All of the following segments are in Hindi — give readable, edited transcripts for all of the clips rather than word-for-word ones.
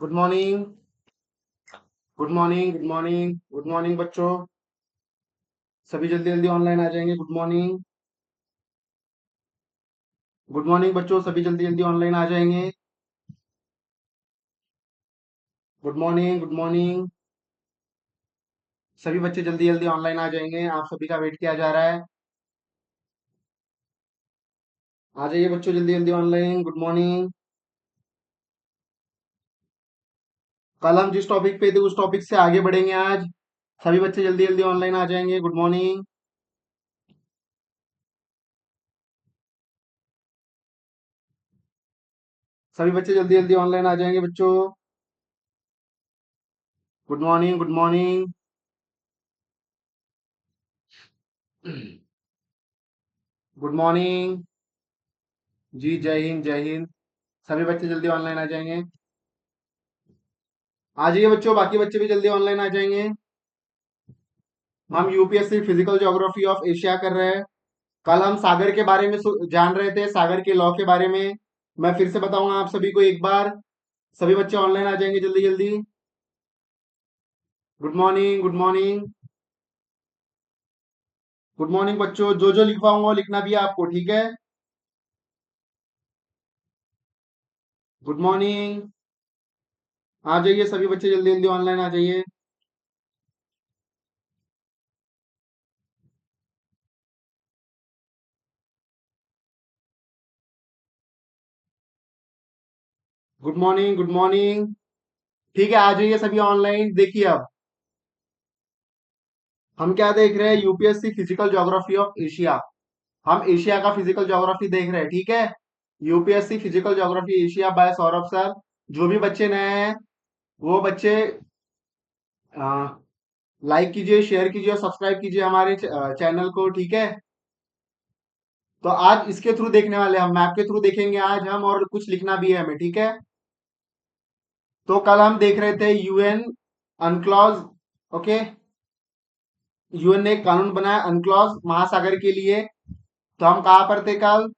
Good morning. Good morning, good morning, good morning बच्चों। सभी जल्दी जल्दी ऑनलाइन आ जाएंगे। Good morning. गुड मॉर्निंग बच्चों, सभी जल्दी जल्दी ऑनलाइन आ जाएंगे। Good morning, good morning. सभी बच्चे जल्दी जल्दी ऑनलाइन आ जाएंगे। आप सभी का वेट किया जा रहा है। आ जाइए बच्चों जल्दी जल्दी ऑनलाइन। Good morning. कल हम जिस टॉपिक पे थे उस टॉपिक से आगे बढ़ेंगे आज। सभी बच्चे जल्दी जल्दी ऑनलाइन आ जाएंगे। Good morning. सभी बच्चे जल्दी जल्दी ऑनलाइन आ जाएंगे बच्चों। Good morning, good morning. Good morning. जी, जय हिंद, जय हिंद। सभी बच्चे जल्दी ऑनलाइन आ जाएंगे। आ जाइए बच्चों, बाकी बच्चे भी जल्दी ऑनलाइन आ जाएंगे। हम UPSC physical geography of Asia कर रहे हैं। कल हम सागर के बारे में जान रहे थे, सागर के लॉ के बारे में। मैं फिर से बताऊंगा आप सभी को एक बार। सभी बच्चे ऑनलाइन आ जाएंगे जल्दी जल्दी। Good morning, good morning. Good morning बच्चों, जो जो लिखवाऊंगा वो लिखना भी है आपको, ठीक है। Good morning. आ जाइए सभी बच्चे जल्दी जल्दी ऑनलाइन आ जाइए। Good morning, good morning. ठीक है, आ जाइए सभी ऑनलाइन। देखिए अब हम क्या देख रहे हैं, UPSC physical geography of Asia. हम एशिया का फिजिकल ज्योग्राफी देख रहे हैं, ठीक है। UPSC physical geography Asia by Saurabh sir. जो भी बच्चे नए हैं वो बच्चे लाइक कीजिए, शेयर कीजिए और सब्सक्राइब कीजिए हमारे चैनल को, ठीक है। तो आज इसके थ्रू देखने वाले हैं, हम मैप के थ्रू देखेंगे आज हम, और कुछ लिखना भी है हमें, ठीक है। तो कल हम देख रहे थे यूएन अनक्लॉज। ओके। यूएन ने एक कानून बनाया अनक्लॉज महासागर के लिए। तो हम कहां पर थे कल?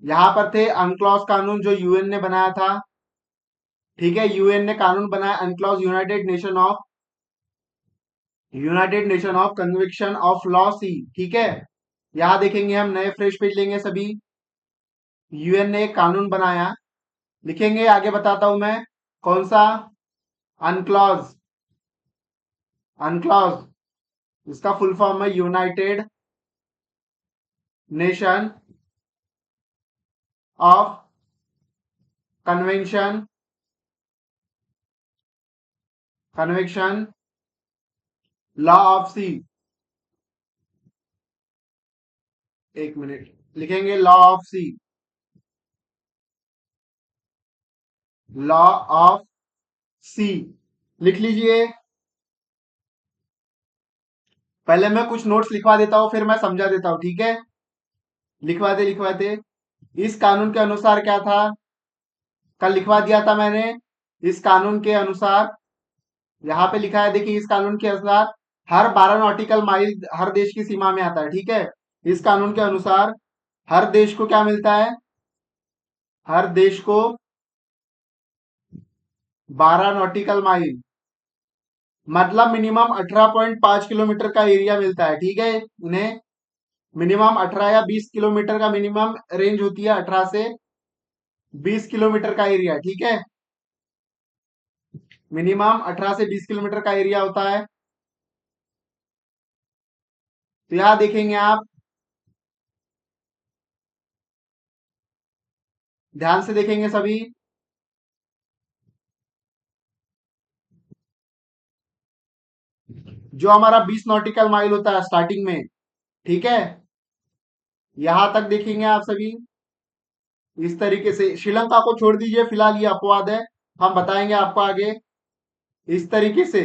यहां पर थे। अनक्लॉज कानून जो यूएन ने बनाया था, ठीक है। यूएन ने कानून बनाया UNCLOS, United nation of conviction of law sea, ठीक है। यहां देखेंगे हम, नए फ्रेश पेज लेंगे सभी। यूएन ने एक कानून बनाया, लिखेंगे आगे बताता हूं मैं कौन सा। अनक्लॉज, अनक्लॉज इसका फुल फॉर्म है united nation of convention, convection law of sea. एक मिनट, लिखेंगे law of sea, law of sea. लिख लीजिए। पहले मैं कुछ नोट्स लिखवा देता हूं, फिर मैं समझा देता हूं, ठीक है। लिखवाते लिखवाते इस कानून के अनुसार क्या था, कल लिखवा दिया था मैंने। इस कानून के अनुसार, यहां पे लिखा है, देखिए, इस कानून के अनुसार हर 12 नॉटिकल माइल हर देश की सीमा में आता है, ठीक है। इस कानून के अनुसार हर देश को क्या मिलता है? हर देश को 12 नॉटिकल माइल, मतलब मिनिमम 18.5 किलोमीटर का एरिया मिलता है, ठीक है उन्हें। मिनिमम 18 या 20 किलोमीटर का मिनिमम रेंज होती है, 18 से 20 किलोमीटर का एरिया, ठीक है। मिनिमम 18 से 20 किलोमीटर का एरिया होता है। तो यहां देखेंगे आप, ध्यान से देखेंगे सभी। जो हमारा 20 नॉटिकल माइल होता है स्टार्टिंग में, ठीक है, यहां तक देखेंगे आप सभी। इस तरीके से श्रीलंका को छोड़ दीजिए, फिलहाल ये अपवाद है, हम बताएंगे आपको आगे। इस तरीके से,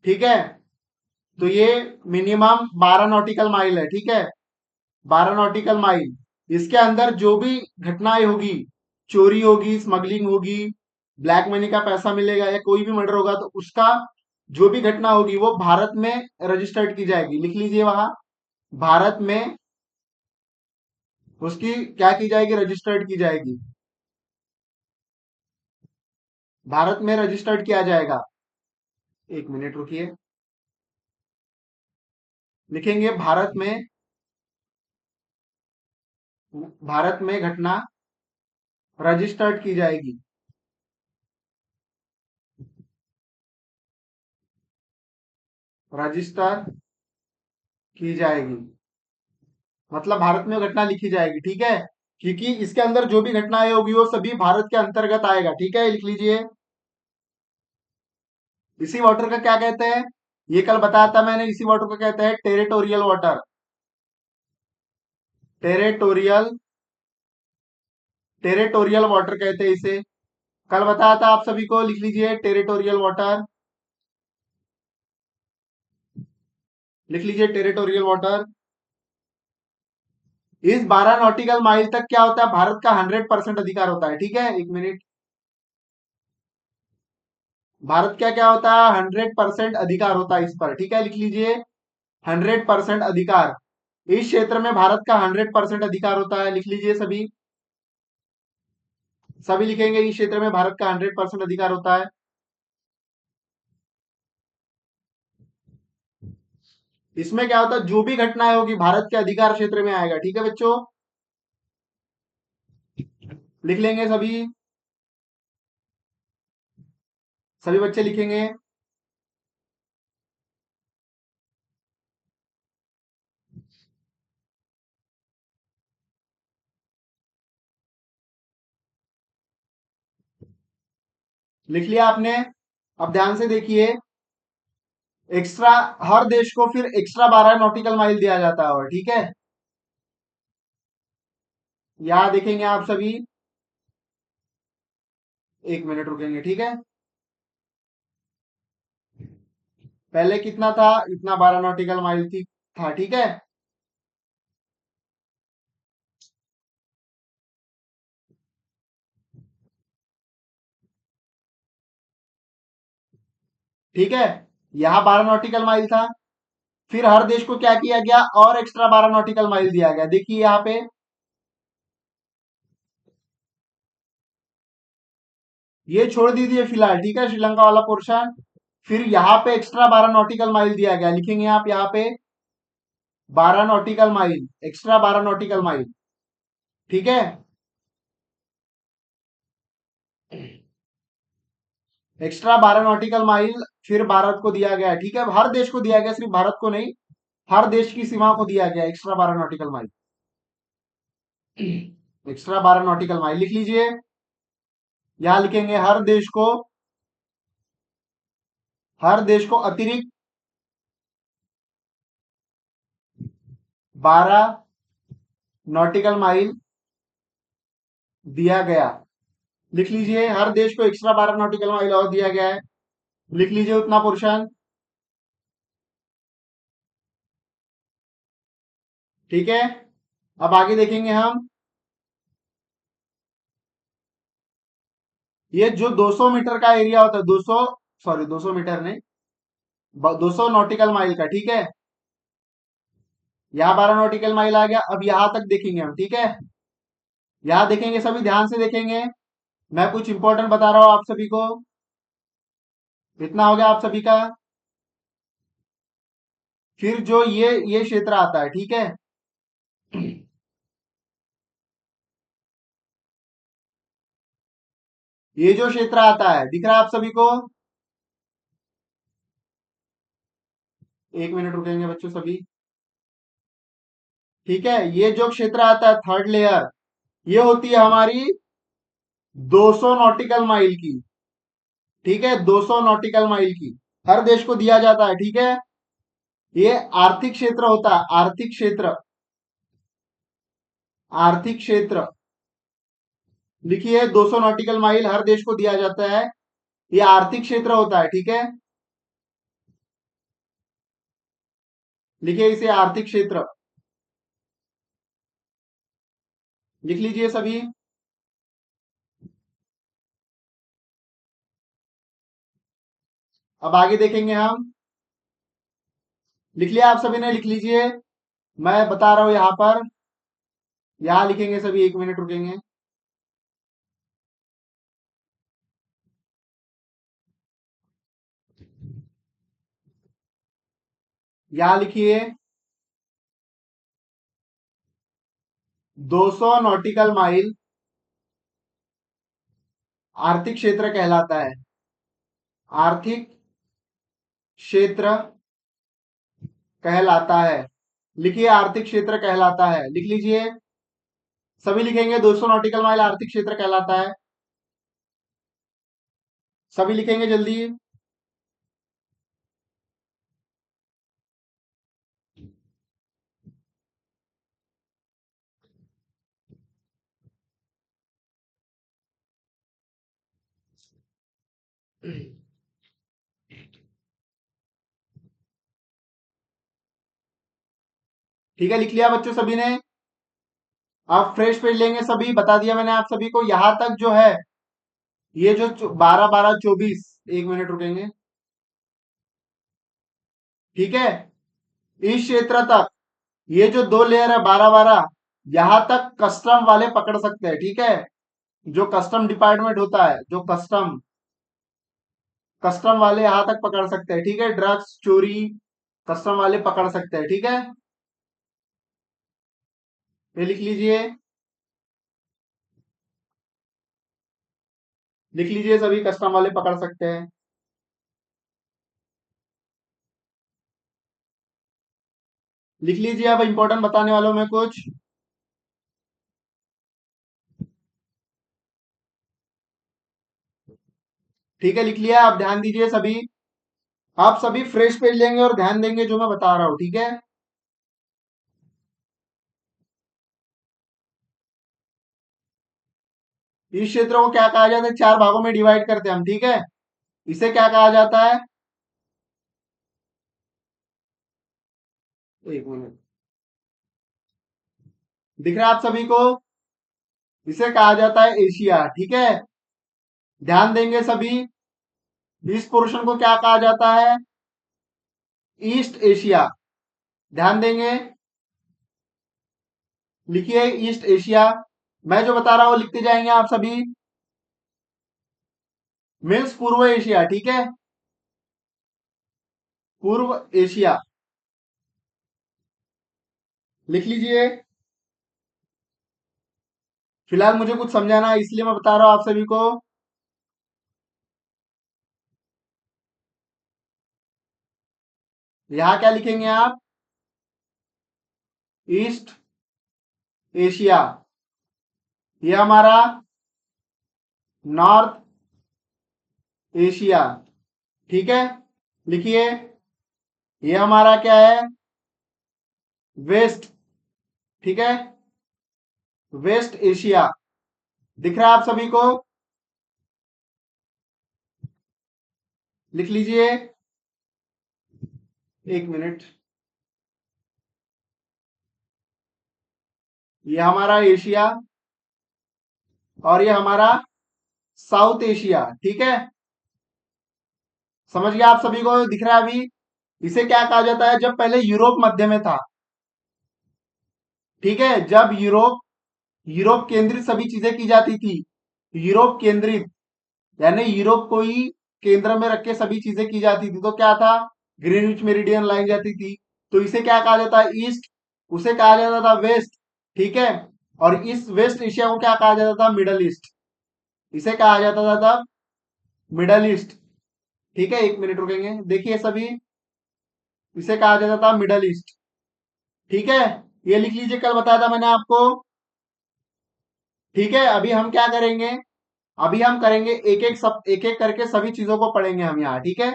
ठीक है। तो ये मिनिमम 12 नॉटिकल माइल है, ठीक है। 12 नॉटिकल माइल, इसके अंदर जो भी घटनाएं होगी, चोरी होगी, स्मगलिंग होगी, ब्लैक मनी का पैसा मिलेगा, या कोई भी मर्डर होगा, तो उसका जो भी घटना होगी वो भारत में रजिस्टर्ड की जाएगी। लिख लीजिए वहां, भारत में उसकी क्या की जाएगी? रजिस्टर्ड की जाएगी। भारत में रजिस्टर्ड किया जाएगा। एक मिनट रुकिए। लिखेंगे भारत में घटना रजिस्टर्ड की जाएगी। रजिस्टर की जाएगी मतलब भारत में घटना लिखी जाएगी, ठीक है। क्योंकि इसके अंदर जो भी घटनाएं होगी वो सभी भारत के अंतर्गत आएगा, ठीक है, लिख लीजिए। इसी वाटर का क्या कहते हैं, ये कल बताया था मैंने, इसी वाटर को कहते हैं territorial water. Territorial territorial water कहते हैं इसे। कल बताया था आप सभी को, लिख लीजिए टेरिटोरियल वाटर। लिख लीजिए टेरिटोरियल वाटर। इस 12 नॉटिकल माइल तक क्या होता है, भारत का 100% अधिकार होता है, ठीक है। एक मिनट। भारत क्या क्या होता है, 100% अधिकार होता है इस पर, ठीक है, लिख लीजिए 100% अधिकार। इस क्षेत्र में भारत का 100% अधिकार होता है, लिख लीजिए सभी। सभी लिखेंगे इस क्षेत्र में भारत का 100% अधिकार होता है। इसमें क्या होता है, जो भी घटनाएं होगी भारत के अधिकार क्षेत्र में आएगा, ठीक है बच्चों। लिख लेंगे सभी। सभी बच्चे लिखेंगे। लिख लिया आपने। अब ध्यान से देखिए। एक्स्ट्रा हर देश को फिर एक्स्ट्रा 12 नॉटिकल माइल दिया जाता है, और ठीक है। यहां देखेंगे आप सभी। एक मिनट रुकेंगे, ठीक है। पहले कितना था, इतना 12 नॉटिकल माइल थी था, ठीक है। ठीक है, यहाँ 12 नॉटिकल माइल था। फिर हर देश को क्या किया गया, और एक्स्ट्रा 12 नॉटिकल माइल दिया गया, देखिए यहाँ पे। ये छोड़ दीजिए फिलहाल, ठीक है, श्रीलंका वाला पोर्शन। फिर यहाँ पे एक्स्ट्रा 12 नॉटिकल माइल दिया गया, लिखेंगे आप यहाँ पे 12 nautical mile, extra 12 nautical mile, ठीक है। एक्स्ट्रा 12 नॉटिकल माइल फिर भारत को दिया गया, ठीक है, हर देश को दिया गया, सिर्फ भारत को नहीं, हर देश की सीमा को दिया गया extra 12 nautical mile. Extra 12 nautical mile लिख लीजिए। यहां लिखेंगे हर देश को अतिरिक्त 12 नॉटिकल माइल दिया गया। लिख लीजिए हर देश को एक्स्ट्रा 12 नॉटिकल माइल और दिया गया है, लिख लीजिए उतना पोर्शन, ठीक है। अब आगे देखेंगे हम। ये जो 200 मीटर का एरिया होता है, 200, सॉरी 200 मीटर नहीं, 200 नॉटिकल माइल का, ठीक है। यहाँ 12 नॉटिकल माइल आ गया। अब यहां तक देखेंगे हम, ठीक है। यहां देखेंगे सभी, ध्यान से देखेंगे। मैं कुछ इंपॉर्टेंट बता रहा हूं आप सभी को। इतना हो गया आप सभी का। फिर जो ये क्षेत्र आता है, ठीक है। ये जो क्षेत्र आता है, दिख रहा है आप सभी को। एक मिनट रुकेंगे बच्चों सभी, ठीक है। ये जो क्षेत्र आता है थर्ड लेयर, ये होती है हमारी 200 नॉटिकल माइल की, ठीक है, 200 नॉटिकल माइल की, हर देश को दिया जाता है, ठीक है। ये आर्थिक क्षेत्र होता है, आर्थिक क्षेत्र, आर्थिक क्षेत्र, लिखिए 200 नॉटिकल माइल हर देश को दिया जाता है, ये आर्थिक क्षेत्र होता है, ठीक है। लिखिए इसे आर्थिक क्षेत्र, लिख लीजिए सभी। अब आगे देखेंगे हम। लिख लिया आप सभी ने, लिख लीजिए। मैं बता रहा हूं यहां पर, यहां लिखेंगे सभी, एक मिनट रुकेंगे। यहां लिखिए 200 नॉटिकल माइल आर्थिक क्षेत्र कहलाता है। आर्थिक क्षेत्र कहलाता है। लिखिए आर्थिक क्षेत्र कहलाता है, लिख लीजिए। सभी लिखेंगे 200 नॉटिकल माइल आर्थिक क्षेत्र कहलाता है। सभी लिखेंगे जल्दी। ठीक है, लिख लिया बच्चों सभी ने। आप फ्रेश पेज लेंगे सभी, बता दिया मैंने आप सभी को। यहां तक जो है ये जो 12 12 24, एक मिनट रुकेंगे। ठीक है, इस क्षेत्र तक ये जो दो लेयर है 12 12, यहां तक कस्टम वाले पकड़ सकते हैं। ठीक है, जो कस्टम डिपार्टमेंट होता है, जो कस्टम कस्टम वाले यहां तक पकड़ सकते हैं। ठीक है, ड्रग्स चोरी कस्टम वाले पकड़ सकते हैं। ठीक है, ये लिख लीजिए। लिख लीजिए सभी, कस्टम वाले पकड़ सकते हैं। लिख लीजिए। अब इंपॉर्टेंट बताने वालों में कुछ। ठीक है, लिख लिया। आप ध्यान दीजिए सभी। आप सभी फ्रेश पेज लेंगे और ध्यान देंगे जो मैं बता रहा हूं। ठीक है, इस क्षेत्र को क्या कहा जाता है, चार भागों में डिवाइड करते हैं हम। ठीक है, इसे क्या कहा जाता है, एक मिनट, दिख रहा है आप सभी को। इसे कहा जाता है एशिया। ठीक है, ध्यान देंगे सभी। इस पोर्शन को क्या कहा जाता है, ईस्ट एशिया। ध्यान देंगे। लिखिए ईस्ट एशिया। मैं जो बता रहा हूं वो लिखते जाएंगे आप सभी। मीन्स पूर्व एशिया। ठीक है, पूर्व एशिया लिख लीजिए। फिलहाल मुझे कुछ समझाना है इसलिए मैं बता रहा हूं आप सभी को। यहां क्या लिखेंगे आप, ईस्ट एशिया। ये हमारा नॉर्थ एशिया। ठीक है, लिखिए। ये हमारा क्या है, वेस्ट। ठीक है, वेस्ट एशिया। दिख रहा है आप सभी को। लिख लीजिए, एक मिनट। ये हमारा एशिया और ये हमारा साउथ एशिया। ठीक है, समझ गया आप सभी को, दिख रहा है अभी। इसे क्या कहा जाता है, जब पहले यूरोप मध्य में था। ठीक है, जब यूरोप यूरोप केंद्रित सभी चीजें की जाती थी। यूरोप केंद्रित यानी यूरोप को ही केंद्र में रख के सभी चीजें की जाती थी, तो क्या था, ग्रीनविच मेरिडियन लाइन जाती थी। तो इसे क्या कहा जाता है, ईस्ट। उसे कहा जाता था वेस्ट। ठीक है, और इस वेस्ट एशिया को क्या कहा जाता था, मिडल ईस्ट। इसे कहा जाता था तब मिडल ईस्ट। ठीक है, एक मिनट रुकेंगे, देखिए सभी। इसे कहा जाता था मिडल ईस्ट। ठीक है, ये लिख लीजिए, कल बताया था मैंने आपको। ठीक है, अभी हम क्या करेंगे, अभी हम करेंगे एक एक करके सभी चीजों को पढ़ेंगे हम यहाँ। ठीक है,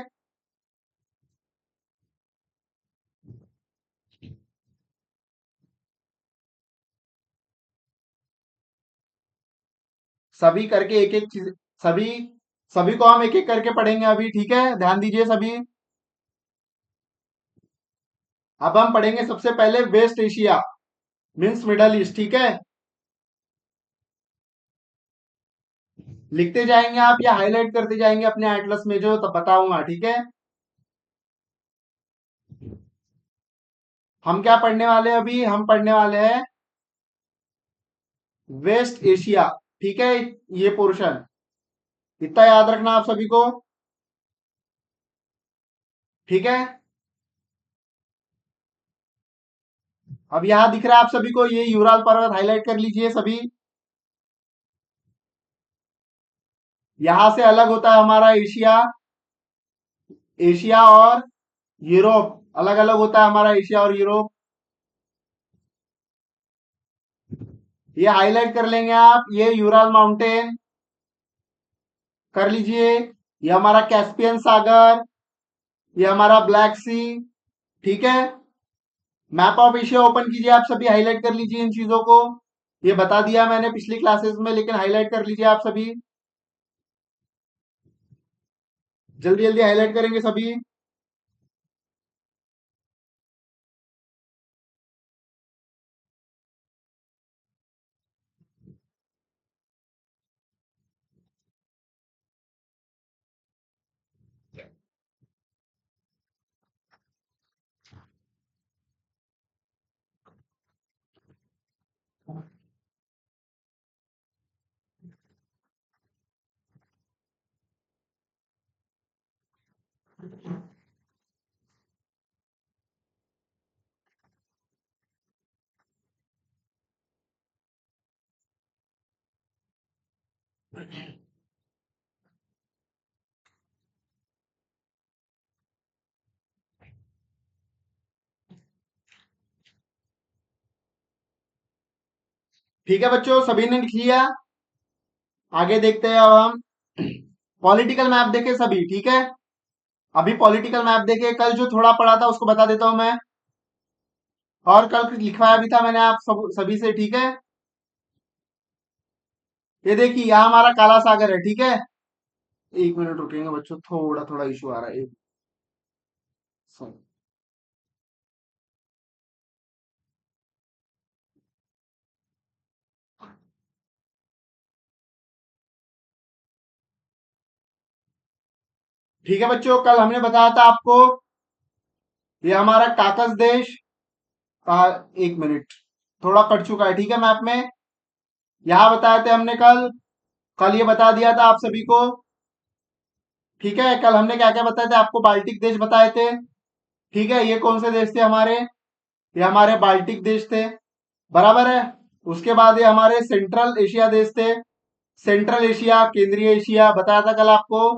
सभी करके एक एक चीज, सभी सभी को हम एक एक करके पढ़ेंगे अभी। ठीक है, ध्यान दीजिए सभी। अब हम पढ़ेंगे सबसे पहले West Asia means Middle East. ठीक है, लिखते जाएंगे आप या हाईलाइट करते जाएंगे अपने एटलस में, जो तब बताऊंगा। ठीक है, हम क्या पढ़ने वाले हैं अभी, हम पढ़ने वाले हैं वेस्ट एशिया। ठीक है, ये पोर्शन इतना याद रखना आप सभी को। ठीक है, अब यहाँ दिख रहा है आप सभी को, ये यूराल पर्वत हाईलाइट कर लीजिए सभी। यहां से अलग होता है हमारा एशिया। एशिया और यूरोप अलग अलग होता है हमारा, एशिया और यूरोप। ये हाईलाइट कर लेंगे आप, ये यूराल माउंटेन कर लीजिए। ये हमारा कैस्पियन सागर, ये हमारा ब्लैक सी। ठीक है, मैप ऑफ एशिया ओपन कीजिए आप सभी, हाईलाइट कर लीजिए इन चीजों को। ये बता दिया मैंने पिछली क्लासेस में, लेकिन हाईलाइट कर लीजिए आप सभी। जल्दी जल्दी हाईलाइट करेंगे सभी। ठीक है बच्चों, सभी ने लिख लिया। आगे देखते हैं अब हम पॉलिटिकल मैप देखे सभी, ठीक है। अभी पॉलिटिकल मैप देखे, कल जो थोड़ा पढ़ा था उसको बता देता हूं मैं। और कल लिखवाया भी था मैंने आप सभी से, ठीक है। ये देखिए, यहाँ हमारा काला सागर है, ठीक है। एक मिनट रुकेंगे बच्चों, थोड़ा थोड़ा इशू आ रहा है, एक second। ठीक है बच्चों, कल हमने बताया था आपको, ये हमारा काकस देश का, एक मिनट, थोड़ा कट चुका है, ठीक है मैप में। यहाँ बताए थे हमने कल, कल ये बता दिया था आप सभी को। ठीक है, कल हमने क्या क्या बताए थे आपको, बाल्टिक देश बताए थे। ठीक है, ये कौन से देश थे हमारे, ये हमारे बाल्टिक देश थे, बराबर है। उसके बाद ये हमारे सेंट्रल एशिया देश थे। सेंट्रल एशिया, केंद्रीय एशिया बताया था कल आपको।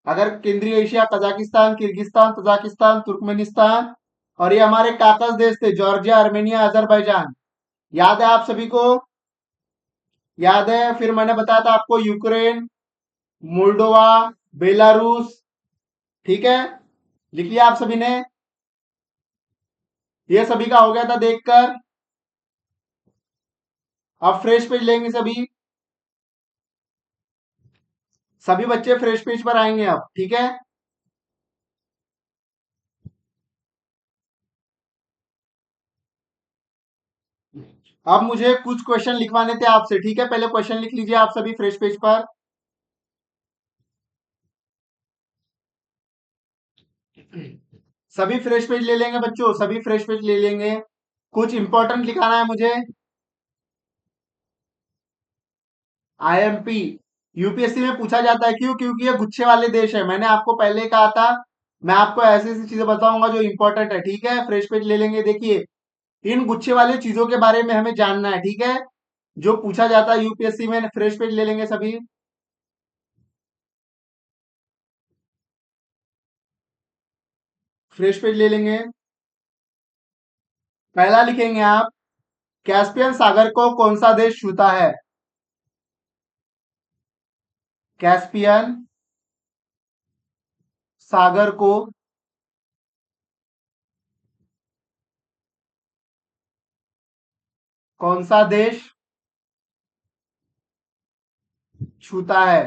अगर केंद्रीय Asia, Kazakhstan, Kyrgyzstan, Tajikistan, Turkmenistan. और ये हमारे काकस देश थे, जॉर्जिया, आर्मेनिया, अजरबैजान। याद है आप सभी को, याद है। फिर मैंने बताया था आपको यूक्रेन, मोल्डोवा, बेलारूस। ठीक है, लिख लिया आप सभी ने। ये सभी का हो गया था देखकर। अब फ्रेश पेज लेंगे सभी, सभी बच्चे फ्रेश पेज पर आएंगे अब, ठीक है। अब मुझे कुछ क्वेश्चन लिखवाने थे आपसे, ठीक है। पहले क्वेश्चन लिख लीजिए आप सभी फ्रेश पेज पर। सभी फ्रेश पेज ले लेंगे बच्चों, सभी फ्रेश पेज ले लेंगे। कुछ इंपॉर्टेंट लिखाना है मुझे। आईएमपी, यूपीएससी में पूछा जाता है, क्यों? क्योंकि ये गुच्छे वाले देश है, मैंने आपको पहले ही कहा था। मैं आपको ऐसी ऐसी चीजें बताऊंगा जो इंपॉर्टेंट है, ठीक है। फ्रेश पेज ले लेंगे, देखिए इन गुच्छे वाले चीजों के बारे में हमें जानना है, ठीक है। जो पूछा जाता है यूपीएससी में, फ्रेश पेज ले लेंगे सभी। फ्रेश पेज ले लेंगे। पहला लिखेंगे आप, कैस्पियन सागर को कौन सा देश छूता है? कैस्पियन सागर को कौन सा देश छूता है?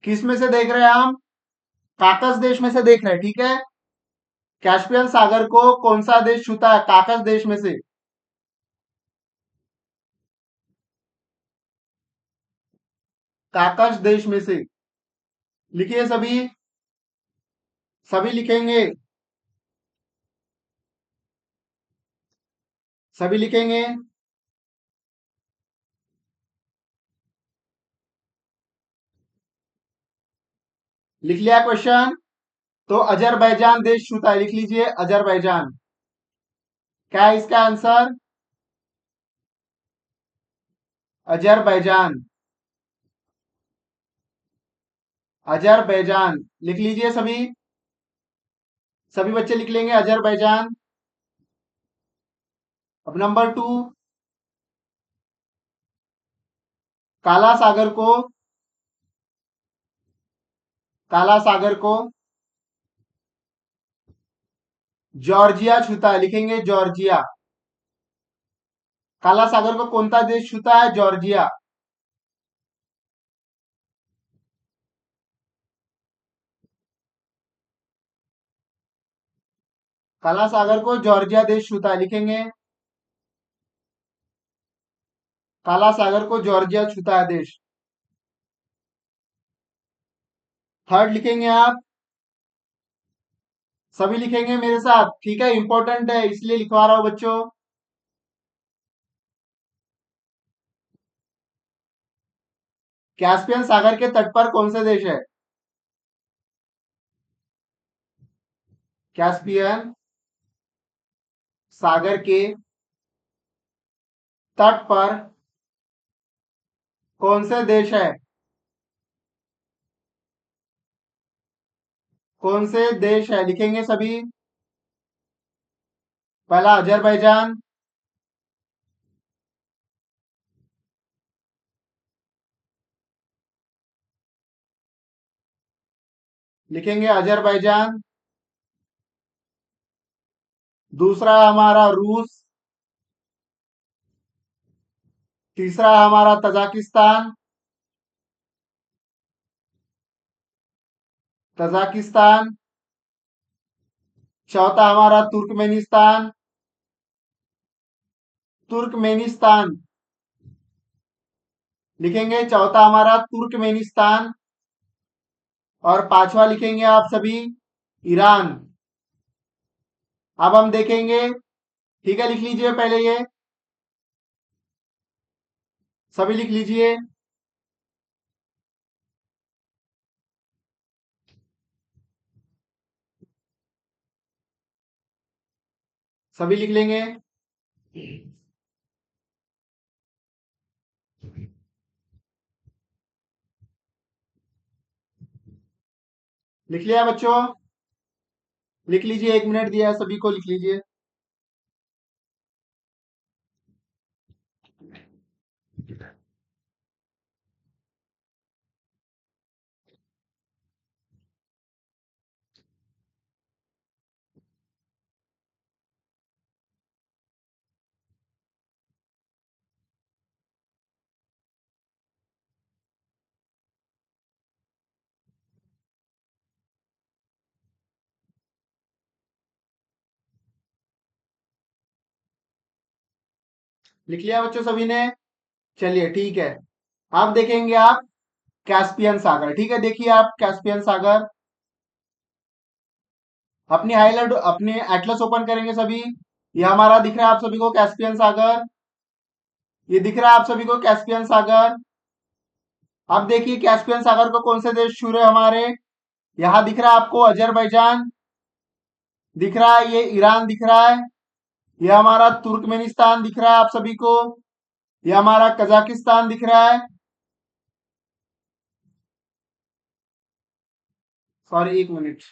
किस में से देख रहे हैं हम? काकस देश में से देख रहे हैं, ठीक है। कैस्पियन सागर को कौन सा देश छूता है काकस देश में से? काकस देश में से। लिखिए सभी, सभी लिखेंगे, सभी लिखेंगे। लिख लिया क्वेश्चन? तो अजरबैजान देश छूता है, लिख लीजिए अजरबैजान। क्या है इसका आंसर? अजरबैजान। अजरबैजान लिख लीजिए सभी। सभी बच्चे लिख लेंगे अजरबैजान। अब नंबर 2, काला सागर को, काला सागर को जॉर्जिया छूता है, लिखेंगे जॉर्जिया। काला सागर को कौन सा देश छूता है? जॉर्जिया। काला सागर को जॉर्जिया देश छूता है, लिखेंगे काला सागर को जॉर्जिया छूता है देश। थर्ड लिखेंगे आप। सभी लिखेंगे मेरे साथ, ठीक है? इंपॉर्टेंट है इसलिए लिखवा रहा हूं बच्चों। कैस्पियन सागर के तट पर कौन सा देश है? कैस्पियन सागर के तट पर कौन से देश है? कौन से देश है, लिखेंगे सभी। पहला अजरबैजान, लिखेंगे अजरबैजान। दूसरा हमारा रूस। तीसरा हमारा तजाकिस्तान। तजाकिस्तान। चौथा हमारा तुर्कमेनिस्तान। तुर्कमेनिस्तान, लिखेंगे चौथा हमारा तुर्कमेनिस्तान। और पांचवा लिखेंगे आप सभी ईरान। अब हम देखेंगे, ठीक है? लिख लीजिए पहले ये, सभी लिख लीजिए। सभी लिख लेंगे। लिख लिया बच्चों? लिख लीजिए, 1 मिनट दिया है सभी को, लिख लीजिए। लिख लिया बच्चों सभी ने? चलिए ठीक है। अब देखेंगे आप कैस्पियन सागर, ठीक है? देखिए आप कैस्पियन सागर, अपनी हाईलाइट अपने एटलस ओपन करेंगे सभी। ये हमारा दिख रहा है आप सभी को कैस्पियन सागर। ये दिख रहा है आप सभी को कैस्पियन सागर। अब देखिए कैस्पियन सागर को कौन से देश छू रहे हैं हमारे। यहां दिख रहा है आपको अजरबैजान, दिख रहा है ये ईरान, दिख रहा है ये हमारा तुर्कमेनिस्तान, दिख रहा है आप सभी को ये हमारा कजाकिस्तान, दिख रहा है। सॉरी 1 मिनट,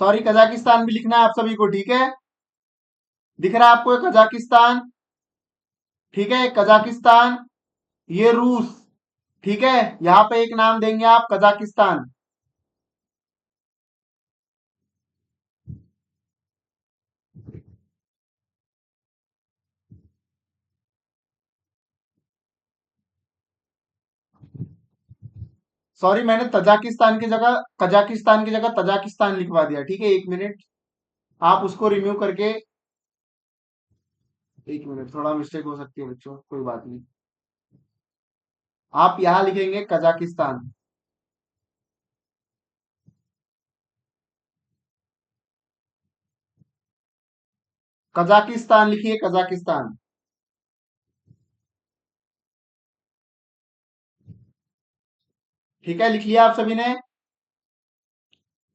सॉरी कजाकिस्तान भी लिखना है आप सभी को, ठीक है? दिख रहा है आपको ये कजाकिस्तान, ठीक है? कजाकिस्तान। ये रूस, ठीक है? यहां पे एक नाम देंगे आप कजाकिस्तान। सॉरी मैंने तजाकिस्तान की जगह कजाकिस्तान की जगह तजाकिस्तान लिखवा दिया, ठीक है? 1 मिनट, आप उसको रिम्यू करके, 1 मिनट, थोड़ा मिस्टेक हो सकती है बच्चों, कोई बात नहीं। आप यहां लिखेंगे कजाकिस्तान। कजाकिस्तान लिखिए, कजाकिस्तान। ठीक है, लिख लिया आप सभी ने?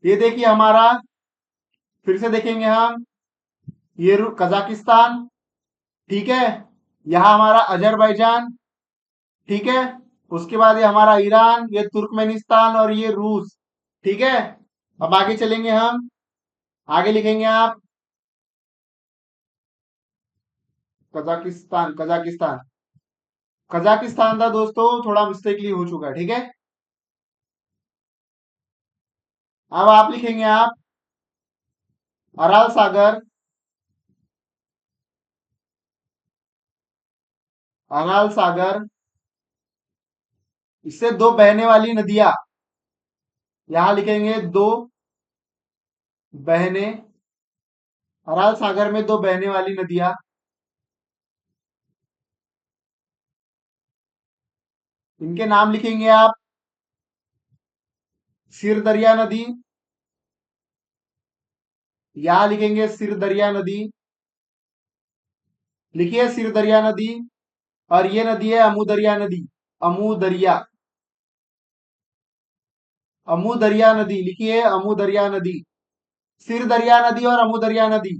ये देखिए हमारा, फिर से देखेंगे हम, ये कजाकिस्तान, ठीक है। यहाँ हमारा अजरबैजान, ठीक है। उसके बाद ये हमारा ईरान, ये तुर्कमेनिस्तान और ये रूस, ठीक है। अब आगे चलेंगे हम, आगे लिखेंगे आप कजाकिस्तान, कजाकिस्तान, कजाकिस्तान था दोस्तों, थोड़ा मिस्टेकली हो चुका है, ठीक है। अब आप लिखेंगे आप अराल सागर, अराल सागर, इससे दो बहने वाली नदियां, यहां लिखेंगे दो बहने, अराल सागर में दो बहने वाली नदियां, इनके नाम लिखेंगे आप सिर दरिया नदी, यहां लिखेंगे सिर दरिया नदी, लिखिए सिर दरिया नदी। और ये नदी है अमू दरिया नदी, अमू दरिया, अमू दरिया नदी, लिखिए अमू दरिया नदी, सिर दरिया नदी और अमू दरिया नदी।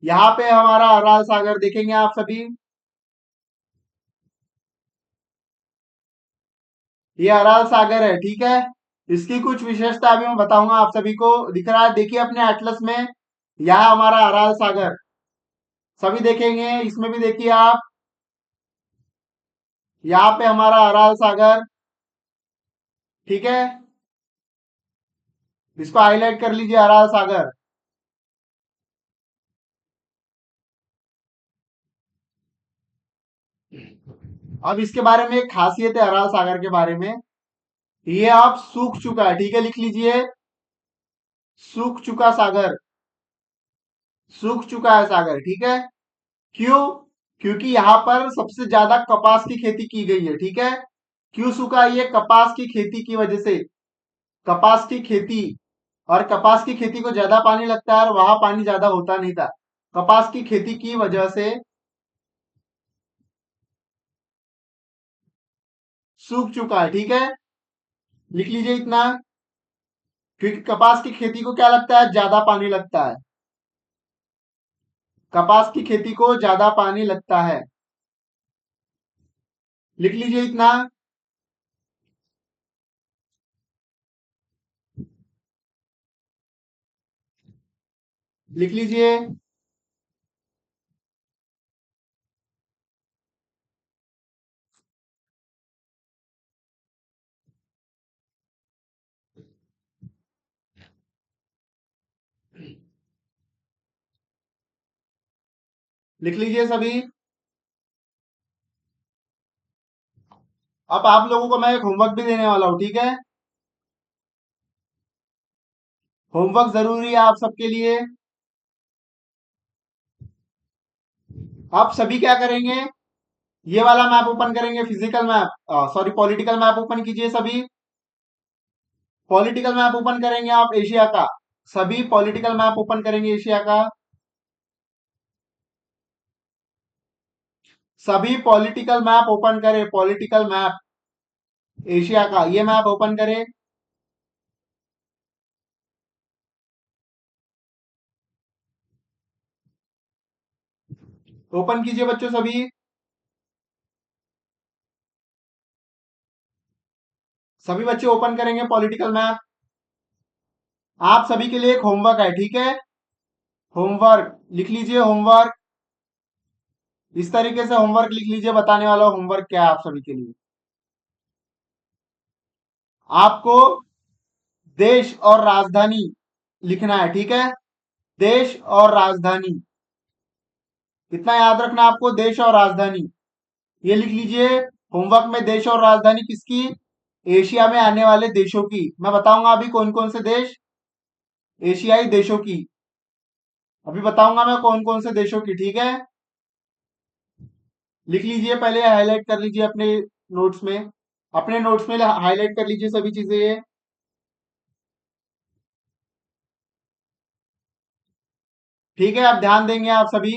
यहाँ पे हमारा अराल सागर देखेंगे आप सभी, ये अराल सागर है, ठीक है। इसकी कुछ विशेषता अभी मैं बताऊंगा आप सभी को, दिख रहा है देखिए अपने एटलस में, यह हमारा अराल सागर, सभी देखेंगे इसमें भी देखिए आप, यहाँ पे हमारा अराल सागर, ठीक है। इसको हाईलाइट कर लीजिए अराल सागर। अब इसके बारे में एक खासियत है अराल सागर के बारे में, ये आप सूख चुका है, ठीक है, लिख लीजिए सूख चुका सागर, सूख चुका है सागर, ठीक है। क्यों? क्योंकि यहाँ पर सबसे ज्यादा कपास की खेती की गई है, ठीक है। क्यों सूखा? ये कपास की खेती की वजह से, कपास की खेती, और कपास की खेती को ज्यादा पानी लगता है और वहां पानी ज्यादा होता नहीं था, कपास की खेती की वजह से सूख चुका है, ठीक है। लिख लीजिए इतना, क्योंकि कपास की खेती को क्या लगता है, ज्यादा पानी लगता है, कपास की खेती को ज्यादा पानी लगता है, लिख लीजिए इतना। लिख लीजिए, लिख लीजिए सभी। अब आप लोगों को मैं एक होमवर्क भी देने वाला हूं, ठीक है। होमवर्क जरूरी है आप सबके लिए। आप सभी क्या करेंगे, ये वाला मैप ओपन करेंगे, physical map, sorry political map open कीजिए सभी। पॉलिटिकल मैप ओपन करेंगे आप एशिया का, सभी पॉलिटिकल मैप ओपन करेंगे एशिया का, सभी पॉलिटिकल मैप ओपन करें, पॉलिटिकल मैप एशिया का, ये मैप ओपन करें। ओपन कीजिए बच्चों सभी, सभी बच्चे ओपन करेंगे पॉलिटिकल मैप। आप सभी के लिए एक होमवर्क है, ठीक है। होमवर्क लिख लीजिए, होमवर्क, इस तरीके से होमवर्क लिख लीजिए, बताने वाला होमवर्क क्या है आप सभी के लिए। आपको देश और राजधानी लिखना है, ठीक है। देश और राजधानी, इतना याद रखना आपको, देश और राजधानी, ये लिख लीजिए। होमवर्क में देश और राजधानी किसकी, एशिया में आने वाले देशों की, मैं बताऊंगा अभी कौन कौन से देश, एशियाई देशों की, अभी बताऊंगा मैं कौन कौन से देशों की, ठीक है। लिख लीजिए, पहले हाईलाइट कर लीजिए अपने नोट्स में, अपने नोट्स में हाईलाइट कर लीजिए सभी चीजें ये। ठीक है, अब ध्यान देंगे आप सभी।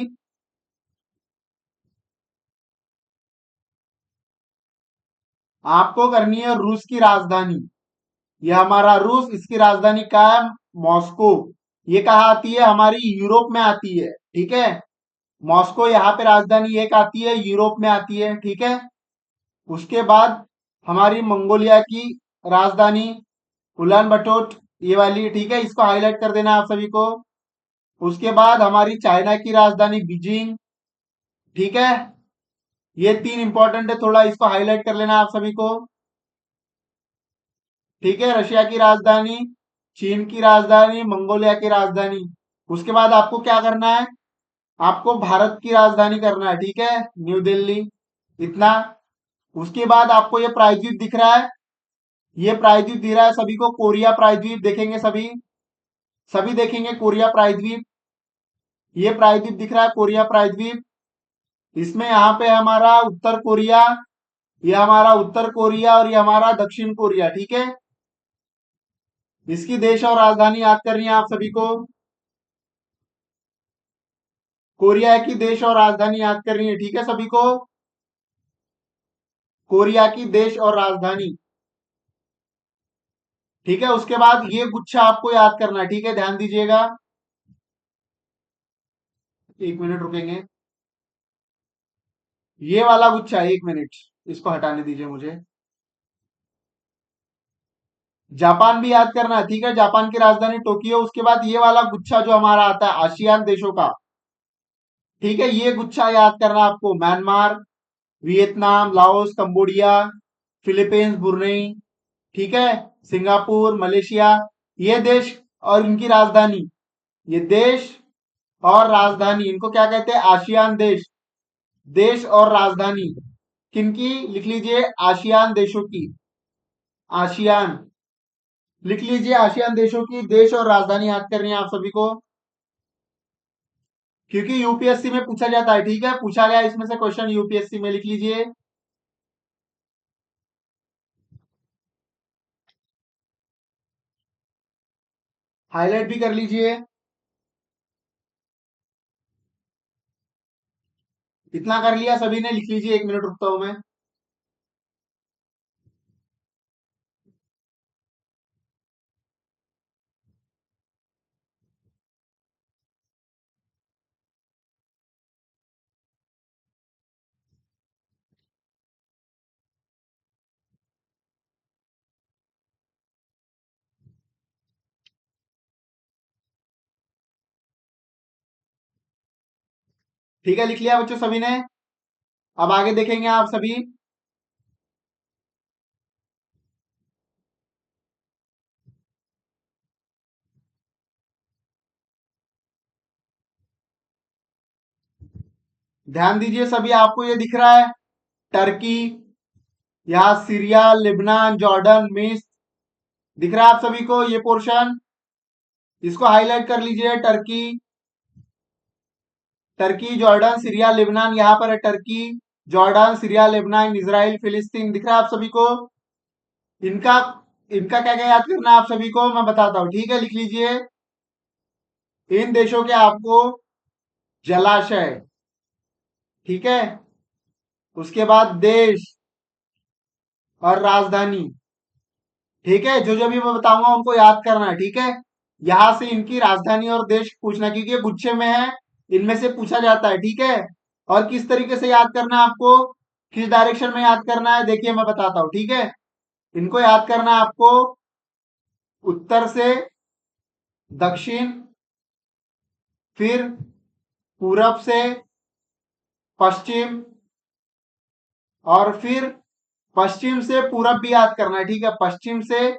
आपको करनी है रूस की राजधानी, ये हमारा रूस, इसकी राजधानी क्या है, मॉस्को। ये कहाँ आती है? हमारी यूरोप में आती है, ठीक है। मॉस्को यहाँ पे राजधानी एक आती है, यूरोप में आती है, ठीक है। उसके बाद हमारी मंगोलिया की राजधानी उलान बटोट, ये वाली, ठीक है। इसको हाईलाइट कर देना आप सभी को। उसके बाद हमारी चाइना की राजधानी बीजिंग, ठीक है। ये तीन इंपॉर्टेंट है, थोड़ा इसको हाईलाइट कर लेना आप सभी को, ठीक है। रशिया की राजधानी, चीन की राजधानी, मंगोलिया की राजधानी। उसके बाद आपको क्या करना है? आपको भारत की राजधानी करना है, ठीक है, न्यू दिल्ली। इतना। उसके बाद आपको ये प्रायद्वीप दिख रहा है, ये प्रायद्वीप दिख रहा है सभी को, कोरिया प्रायद्वीप देखेंगे सभी, सभी देखेंगे कोरिया प्रायद्वीप। ये प्रायद्वीप दिख रहा है, कोरिया प्रायद्वीप। इसमें यहाँ पे हमारा उत्तर कोरिया, ये हमारा उत्तर कोरिया और ये हमारा दक्षिण कोरिया, ठीक है। इसकी देश और राजधानी याद करनी है आप सभी को। कोरिया की देश और राजधानी याद करनी है, ठीक है सभी को। कोरिया की देश और राजधानी, ठीक है। उसके बाद ये गुच्छा आपको याद करना है, ठीक है, ध्यान दीजिएगा। एक मिनट रुकेंगे। ये वाला गुच्छा, एक मिनट, इसको हटाने दीजिए मुझे। जापान भी याद करना है, ठीक है, जापान की राजधानी टोक्यो। उसके बाद ये वाला गुच्छा जो हमारा आता है आसियान देशों का, ठीक है, ये गुच्छा याद करना आपको। Myanmar, Vietnam, Laos, Cambodia, Philippines, Brunei, ठीक है, सिंगापुर, मलेशिया, ये देश और इनकी राजधानी, ये देश और राजधानी, इनको क्या कहते हैं? आसियान देश। देश और राजधानी किनकी? लिख लीजिए, आसियान देशों की। आसियान, लिख लीजिए, आसियान देशों की देश और राजधानी याद करनी है आप सभी को, क्योंकि यूपीएससी में पूछा जाता है, ठीक है, पूछा गया इसमें से क्वेश्चन यूपीएससी में, लिख लीजिए। हाईलाइट भी कर लीजिए। इतना कर लिया सभी ने? लिख लीजिए, एक मिनट रुकता हूं मैं। ठीक है, लिख लिया बच्चों सभी ने? अब आगे देखेंगे आप सभी। ध्यान दीजिए सभी, आपको ये दिख रहा है टर्की, यहाँ सीरिया, लेबनान, जॉर्डन, मिस्र, दिख रहा है आप सभी को ये पोर्शन? इसको हाईलाइट कर लीजिए। Turkey, Turkey, Jordan, Syria, Lebanon, यहाँ पर है Turkey, Jordan, Syria, Lebanon, Israel, फिलिस्तीन, दिख रहा है आप सभी को? इनका इनका क्या क्या याद करना है आप सभी को, मैं बताता हूँ, ठीक है, लिख लीजिए। इन देशों के आपको जलाशय, ठीक है, उसके बाद देश और राजधानी, ठीक है, जो जो भी मैं बताऊंगा उनको याद करना है, ठीक है। यहां से इनकी राजधानी और देश पूछना, क्योंकि ये गुच्छे में है, इनमें से पूछा जाता है, ठीक है। और किस तरीके से याद करना है आपको, किस डायरेक्शन में याद करना है, देखिए मैं बताता हूं, ठीक है। इनको याद करना है आपको उत्तर से दक्षिण, फिर पूरब से पश्चिम, और फिर पश्चिम से पूरब भी याद करना है, ठीक है, पश्चिम से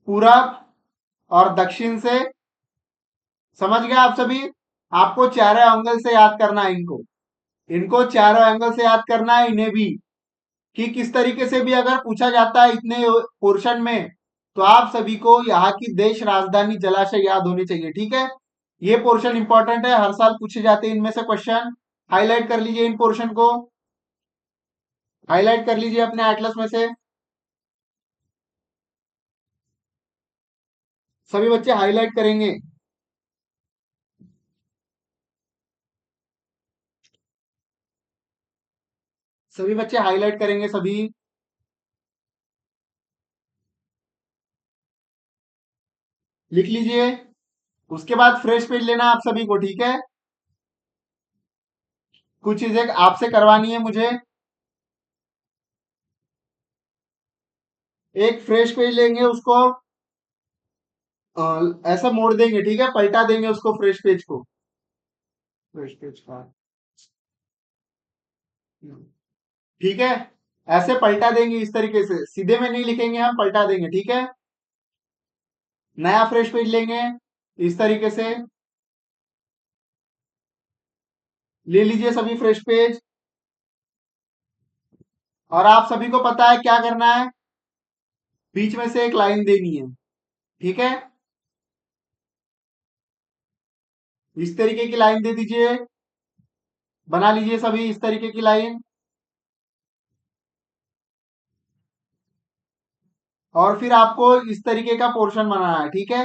पूरब और दक्षिण से। समझ गए आप सभी? आपको चारों एंगल से याद करना है इनको, इनको चारों एंगल से याद करना है इन्हें भी, कि किस तरीके से भी अगर पूछा जाता है इतने पोर्शन में, तो आप सभी को यहाँ की देश, राजधानी, जलाशय याद होनी चाहिए, ठीक है। ये पोर्शन इंपॉर्टेंट है, हर साल पूछे जाते हैं इनमें से क्वेश्चन। हाईलाइट कर लीजिए इन पोर्शन को, हाईलाइट कर लीजिए अपने एटलस में से। सभी बच्चे हाईलाइट करेंगे। सभी बच्चे हाईलाइट करेंगे सभी। लिख लीजिए। उसके बाद फ्रेश पेज लेना आप सभी को, ठीक है। कुछ चीजें आपसे करवानी है मुझे। एक फ्रेश पेज लेंगे, उसको ऐसा मोड़ देंगे, ठीक है, पलटा देंगे उसको, फ्रेश पेज को। फ्रेश पेज का, ठीक है। ऐसे पलटा देंगे इस तरीके से, सीधे में नहीं लिखेंगे हम, पलटा देंगे, ठीक है। नया फ्रेश पेज लेंगे इस तरीके से। ले लीजिए सभी फ्रेश पेज। और आप सभी को पता है क्या करना है, बीच में से एक लाइन देनी है, ठीक है। इस तरीके की लाइन दे दीजिए। बना लीजिए सभी इस तरीके की लाइन। और फिर आपको इस तरीके का पोर्शन बनाना है, ठीक है।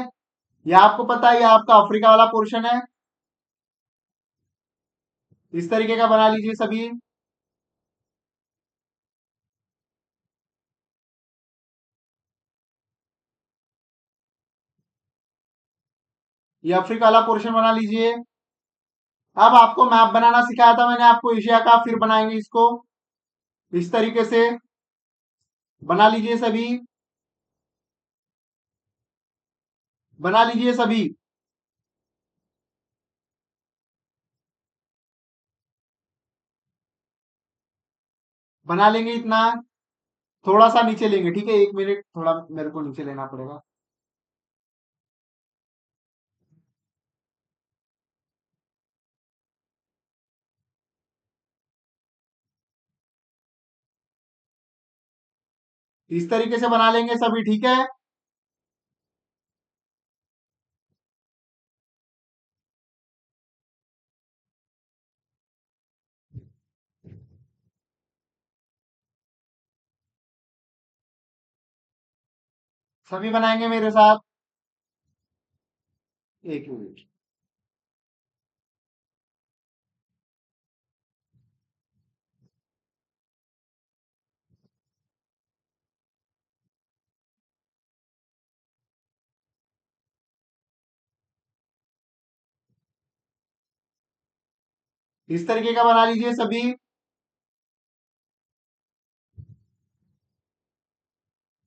ये आपको पता है, ये आपका अफ्रीका वाला पोर्शन है। इस तरीके का बना लीजिए सभी। ये अफ्रीका वाला पोर्शन बना लीजिए। अब आपको मैप बनाना सिखाया था मैंने आपको एशिया का, फिर बनाएंगे इसको इस तरीके से। बना लीजिए सभी। बना लीजिए सभी। बना लेंगे इतना। थोड़ा सा नीचे लेंगे, ठीक है, 1 मिनट, थोड़ा मेरे को नीचे लेना पड़ेगा। इस तरीके से बना लेंगे सभी, ठीक है। सभी बनाएंगे मेरे साथ। 1 मिनट। इस तरीके का बना लीजिए सभी।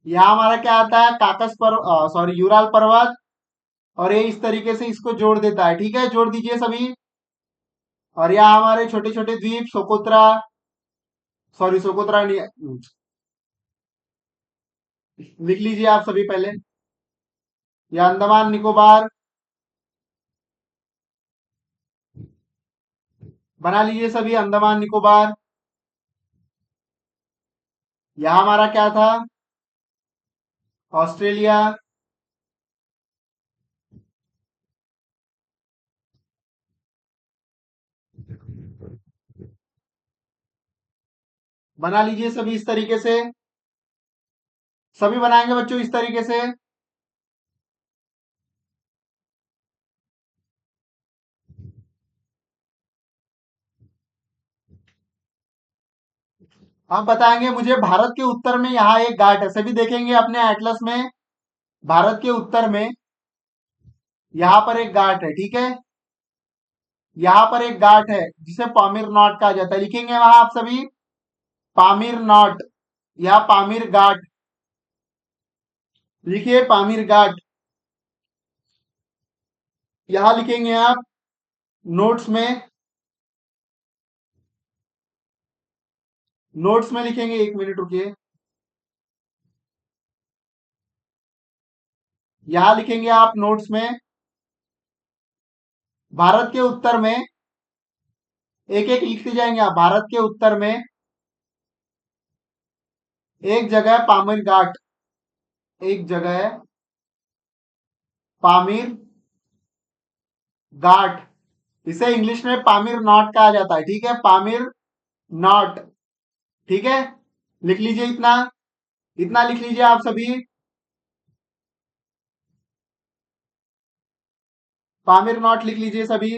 यहाँ हमारा क्या आता है, काकस पर, सॉरी, यूराल पर्वत। और ये इस तरीके से इसको जोड़ देता है, ठीक है, जोड़ दीजिए सभी। और यहाँ हमारे छोटे छोटे द्वीप, सोकोत्रा, सॉरी सोकोत्रा नहीं, लिख लीजिए आप सभी पहले। या अंडमान निकोबार। बना लीजिए सभी अंडमान निकोबार। यहाँ हमारा क्या था, ऑस्ट्रेलिया। बना लीजिए सभी इस तरीके से। सभी बनाएंगे बच्चों इस तरीके से। हम बताएंगे मुझे, भारत के उत्तर में यहाँ एक घाट है, सभी देखेंगे अपने एटलस में। भारत के उत्तर में यहाँ पर एक घाट है, ठीक है। यहाँ पर एक घाट है जिसे पामीर नॉट कहा जाता है, लिखेंगे वहां आप सभी, पामीर नॉट या पामीर घाट। लिखिए पामीर घाट। यहाँ लिखेंगे आप नोट्स में। नोट्स में लिखेंगे, 1 मिनट रुकिए। यहाँ लिखेंगे आप नोट्स में, भारत के उत्तर में, एक एक लिखते जाएंगे आप, भारत के उत्तर में एक जगह है पामीर घाट। एक जगह है पामीर घाट। इसे इंग्लिश में पामीर नॉट कहा जाता है, ठीक है, पामीर नॉट, ठीक है। लिख लीजिए इतना। इतना लिख लीजिए आप सभी। पामीर नॉट लिख लीजिए सभी।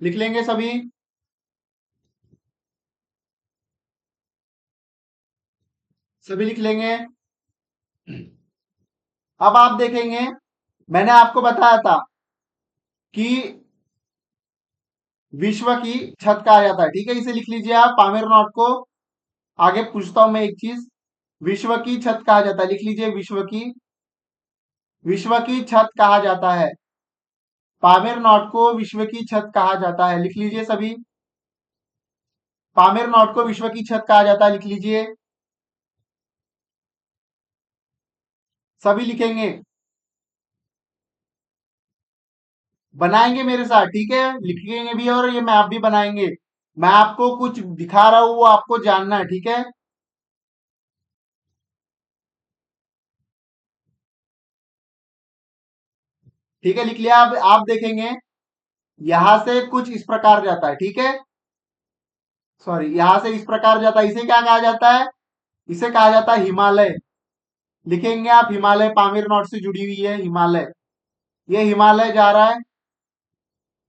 लिख लेंगे सभी। सभी लिख लेंगे। अब आप देखेंगे, मैंने आपको बताया था कि विश्व की छत कहा जाता है, ठीक है, इसे लिख लीजिए आप पामेर नॉट को। आगे पूछता हूं मैं एक चीज, विश्व की छत कहा जाता है, लिख लीजिए विश्व की छत कहा जाता है। पामेर नॉट को विश्व की छत कहा जाता है, लिख लीजिए सभी। पामेर नॉट को विश्व की छत कहा जाता है, लिख लीजिए। सभी लिखेंगे, बनाएंगे मेरे साथ, ठीक है, लिखेंगे भी और ये मैप भी बनाएंगे। मैं आपको कुछ दिखा रहा हूं, वो आपको जानना है, ठीक है। ठीक है, लिख लिया। आप देखेंगे, यहां से कुछ इस प्रकार जाता है, ठीक है। सॉरी, यहां से इस प्रकार जाता है, इसे क्या कहा जाता है? इसे कहा जाता है हिमालय। लिखेंगे आप हिमालय, पामीर नॉट से जुड़ी हुई है हिमालय। ये हिमालय जा रहा है,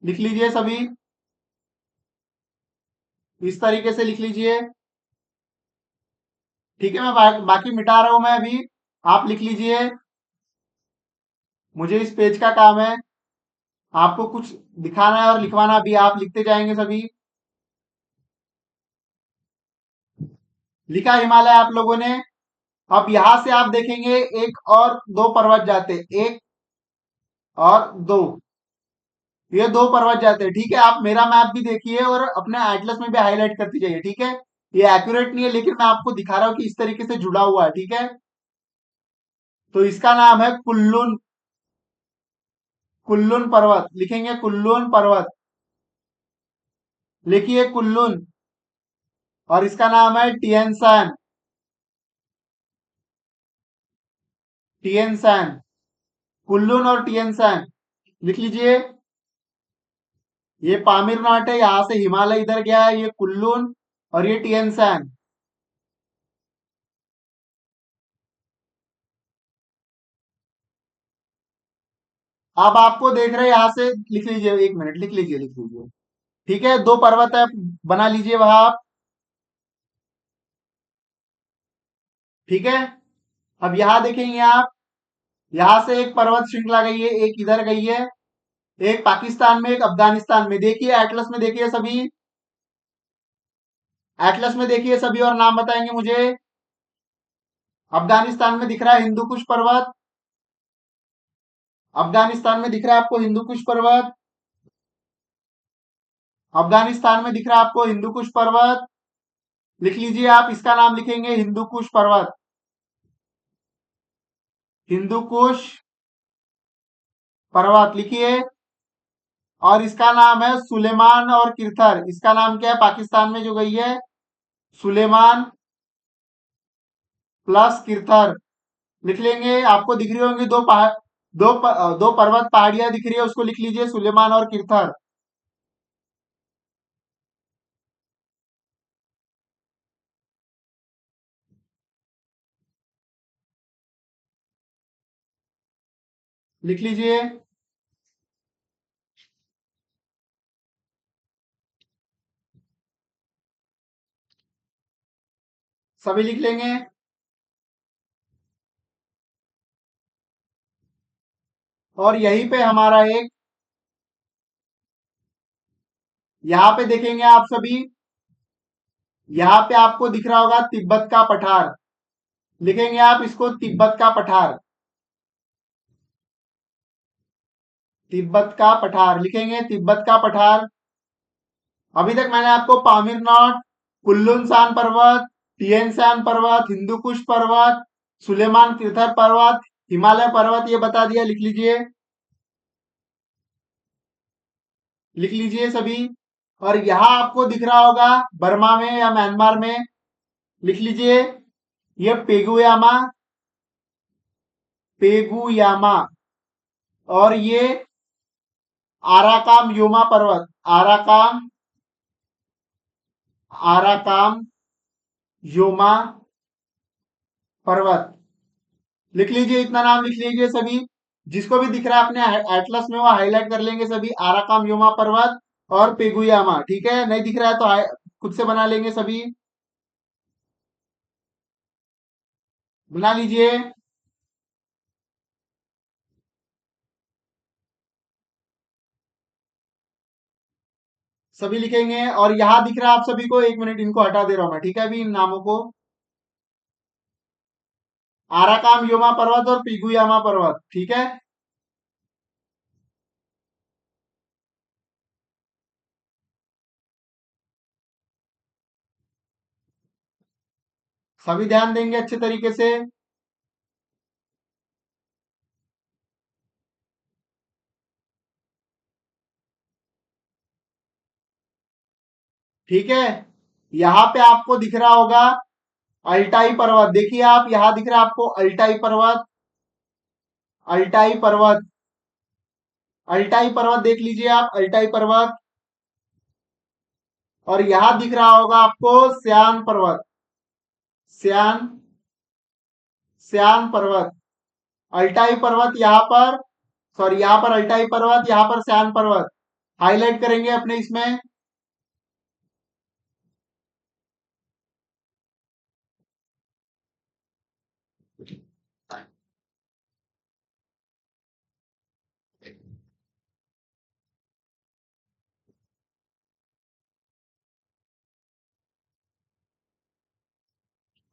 लिख लीजिए सभी। इस तरीके से लिख लीजिए, ठीक है। मैं बाकी मिटा रहा हूं मैं अभी, आप लिख लीजिए। मुझे इस पेज का काम है, आपको कुछ दिखाना है और लिखवाना भी, आप लिखते जाएंगे सभी। लिखा हिमालय आप लोगों ने। अब यहां से आप देखेंगे एक और दो पर्वत जाते, एक और दो, ये दो पर्वत जाते हैं, ठीक है। आप मेरा मैप भी देखिए और अपने एटलस में भी हाईलाइट करती जाइए, ठीक है। ये एक्यूरेट नहीं है, लेकिन मैं आपको दिखा रहा हूं कि इस तरीके से जुड़ा हुआ है, ठीक है। तो इसका नाम है कुल्लून। कुल्लून पर्वत, लिखेंगे कुल्लून पर्वत। लिखिए कुल्लून। और इसका नाम है टियनसान। टियनसान, कुल्लून और टियनसान, लिख लीजिए। ये पामीर नाट है, यहां से हिमालय इधर गया है, ये कुल्लून और ये टियनसान। अब आपको देख रहे हैं यहां से, लिख लीजिए, एक मिनट, लिख लीजिए। ठीक है, दो पर्वत है, बना लीजिए वहां आप। ठीक है। अब यहां देखेंगे आप, यहां से एक पर्वत श्रृंखला गई है, एक इधर गई है, एक पाकिस्तान में, एक अफगानिस्तान में। देखिए एटलस में, देखिए सभी, एटलस में देखिए सभी और नाम बताएंगे मुझे। अफगानिस्तान में दिख रहा है हिंदू कुश पर्वत। अफगानिस्तान में दिख रहा है आपको हिंदू कुश पर्वत। अफगानिस्तान में दिख रहा है आपको हिंदू कुश पर्वत। लिख लीजिए आप, इसका नाम लिखेंगे हिंदू कुश पर्वत। हिंदू कुश पर्वत लिखिए। और इसका नाम है सुलेमान और किरथर। इसका नाम क्या है पाकिस्तान में जो गई है? सुलेमान प्लस किरथर। लिख लेंगे, आपको दिख रही होंगी दो पहाड़, दो पर्वत पहाड़ियां दिख रही है, उसको लिख लीजिए सुलेमान और किरथर। लिख लीजिए। सभी लिख लेंगे। और यहीं पे हमारा एक, यहां पे देखेंगे आप सभी, यहां पे आपको दिख रहा होगा तिब्बत का पठार। लिखेंगे आप इसको तिब्बत का पठार। तिब्बत का पठार लिखेंगे, तिब्बत का पठार। अभी तक मैंने आपको पामीर नॉट, कुल्लुन सान पर्वत, टियन सैन पर्वत, हिंदू कुश पर्वत, सुलेमान तीर्थर पर्वत, हिमालय पर्वत ये बता दिया। लिख लीजिए, लिख लीजिए सभी। और यहां आपको दिख रहा होगा बर्मा में या म्यांमार में, लिख लीजिए, ये पेगुयामा, पेगुयामा। और ये आराकाम योमा पर्वत, आराकाम, आराकाम योमा पर्वत। लिख लीजिए, इतना नाम लिख लीजिए सभी। जिसको भी दिख रहा है अपने एटलस में वो हाईलाइट कर लेंगे सभी, आराकाम योमा पर्वत। और पेगुयामा। ठीक है, नहीं दिख रहा है तो खुद से बना लेंगे सभी। बना लीजिए। सभी लिखेंगे और यहाँ दिख रहा है आप सभी को, एक मिनट इनको हटा दे रहा हूं मैं, ठीक है, अभी इन नामों को। आराकाम योमा पर्वत और पिगुयामा पर्वत, ठीक है। सभी ध्यान देंगे अच्छे तरीके से। ठीक है, यहाँ पे आपको दिख रहा होगा अल्टाई पर्वत। देखिए आप, यहाँ दिख रहा है आपको अल्टाई पर्वत। अल्टाई पर्वत, अल्टाई पर्वत देख लीजिए आप, अल्टाई पर्वत। और यहां दिख रहा होगा आपको स्यान पर्वत। स्यान, स्यान पर्वत। अल्टाई पर्वत यहाँ पर, सॉरी यहाँ पर अल्टाई पर्वत, यहाँ पर स्यान पर्वत। हाईलाइट करेंगे अपने इसमें।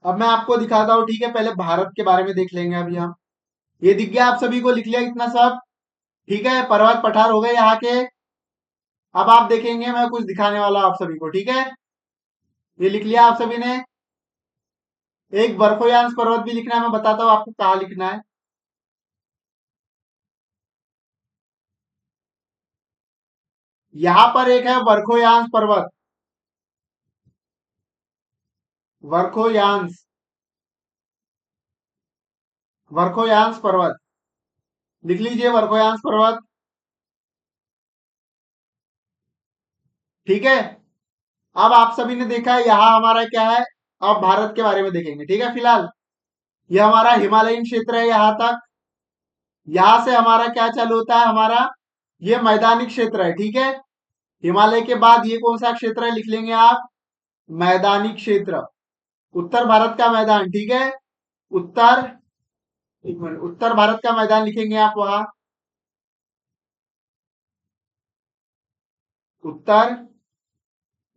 अब मैं आपको दिखाता हूँ, ठीक है, पहले भारत के बारे में देख लेंगे अभी हम। ये दिख गया आप सभी को, लिख लिया इतना सब। ठीक है, पर्वत पठार हो गए यहाँ के। अब आप देखेंगे मैं कुछ दिखाने वाला हूं आप सभी को, ठीक है। ये लिख लिया आप सभी ने। एक बर्फोयांश पर्वत भी लिखना है, मैं बताता हूँ आपको कहाँ लिखना है। यहां पर एक है वर्खोयांश पर्वत। वर्खोयांश, वर्खोयांश पर्वत, लिख लीजिए वर्खोयांश पर्वत। ठीक है, अब आप सभी ने देखा है यहाँ हमारा क्या है। अब भारत के बारे में देखेंगे, ठीक है। फिलहाल ये हमारा हिमालयन क्षेत्र है यहाँ तक। यहां से हमारा क्या चालू होता है, हमारा ये मैदानी क्षेत्र है, ठीक है। हिमालय के बाद ये कौन सा क्षेत्र है, लिख लेंगे आप, मैदानी क्षेत्र। उत्तर भारत का मैदान, ठीक है। उत्तर, एक मिनट, उत्तर भारत का मैदान लिखेंगे आप वहां। उत्तर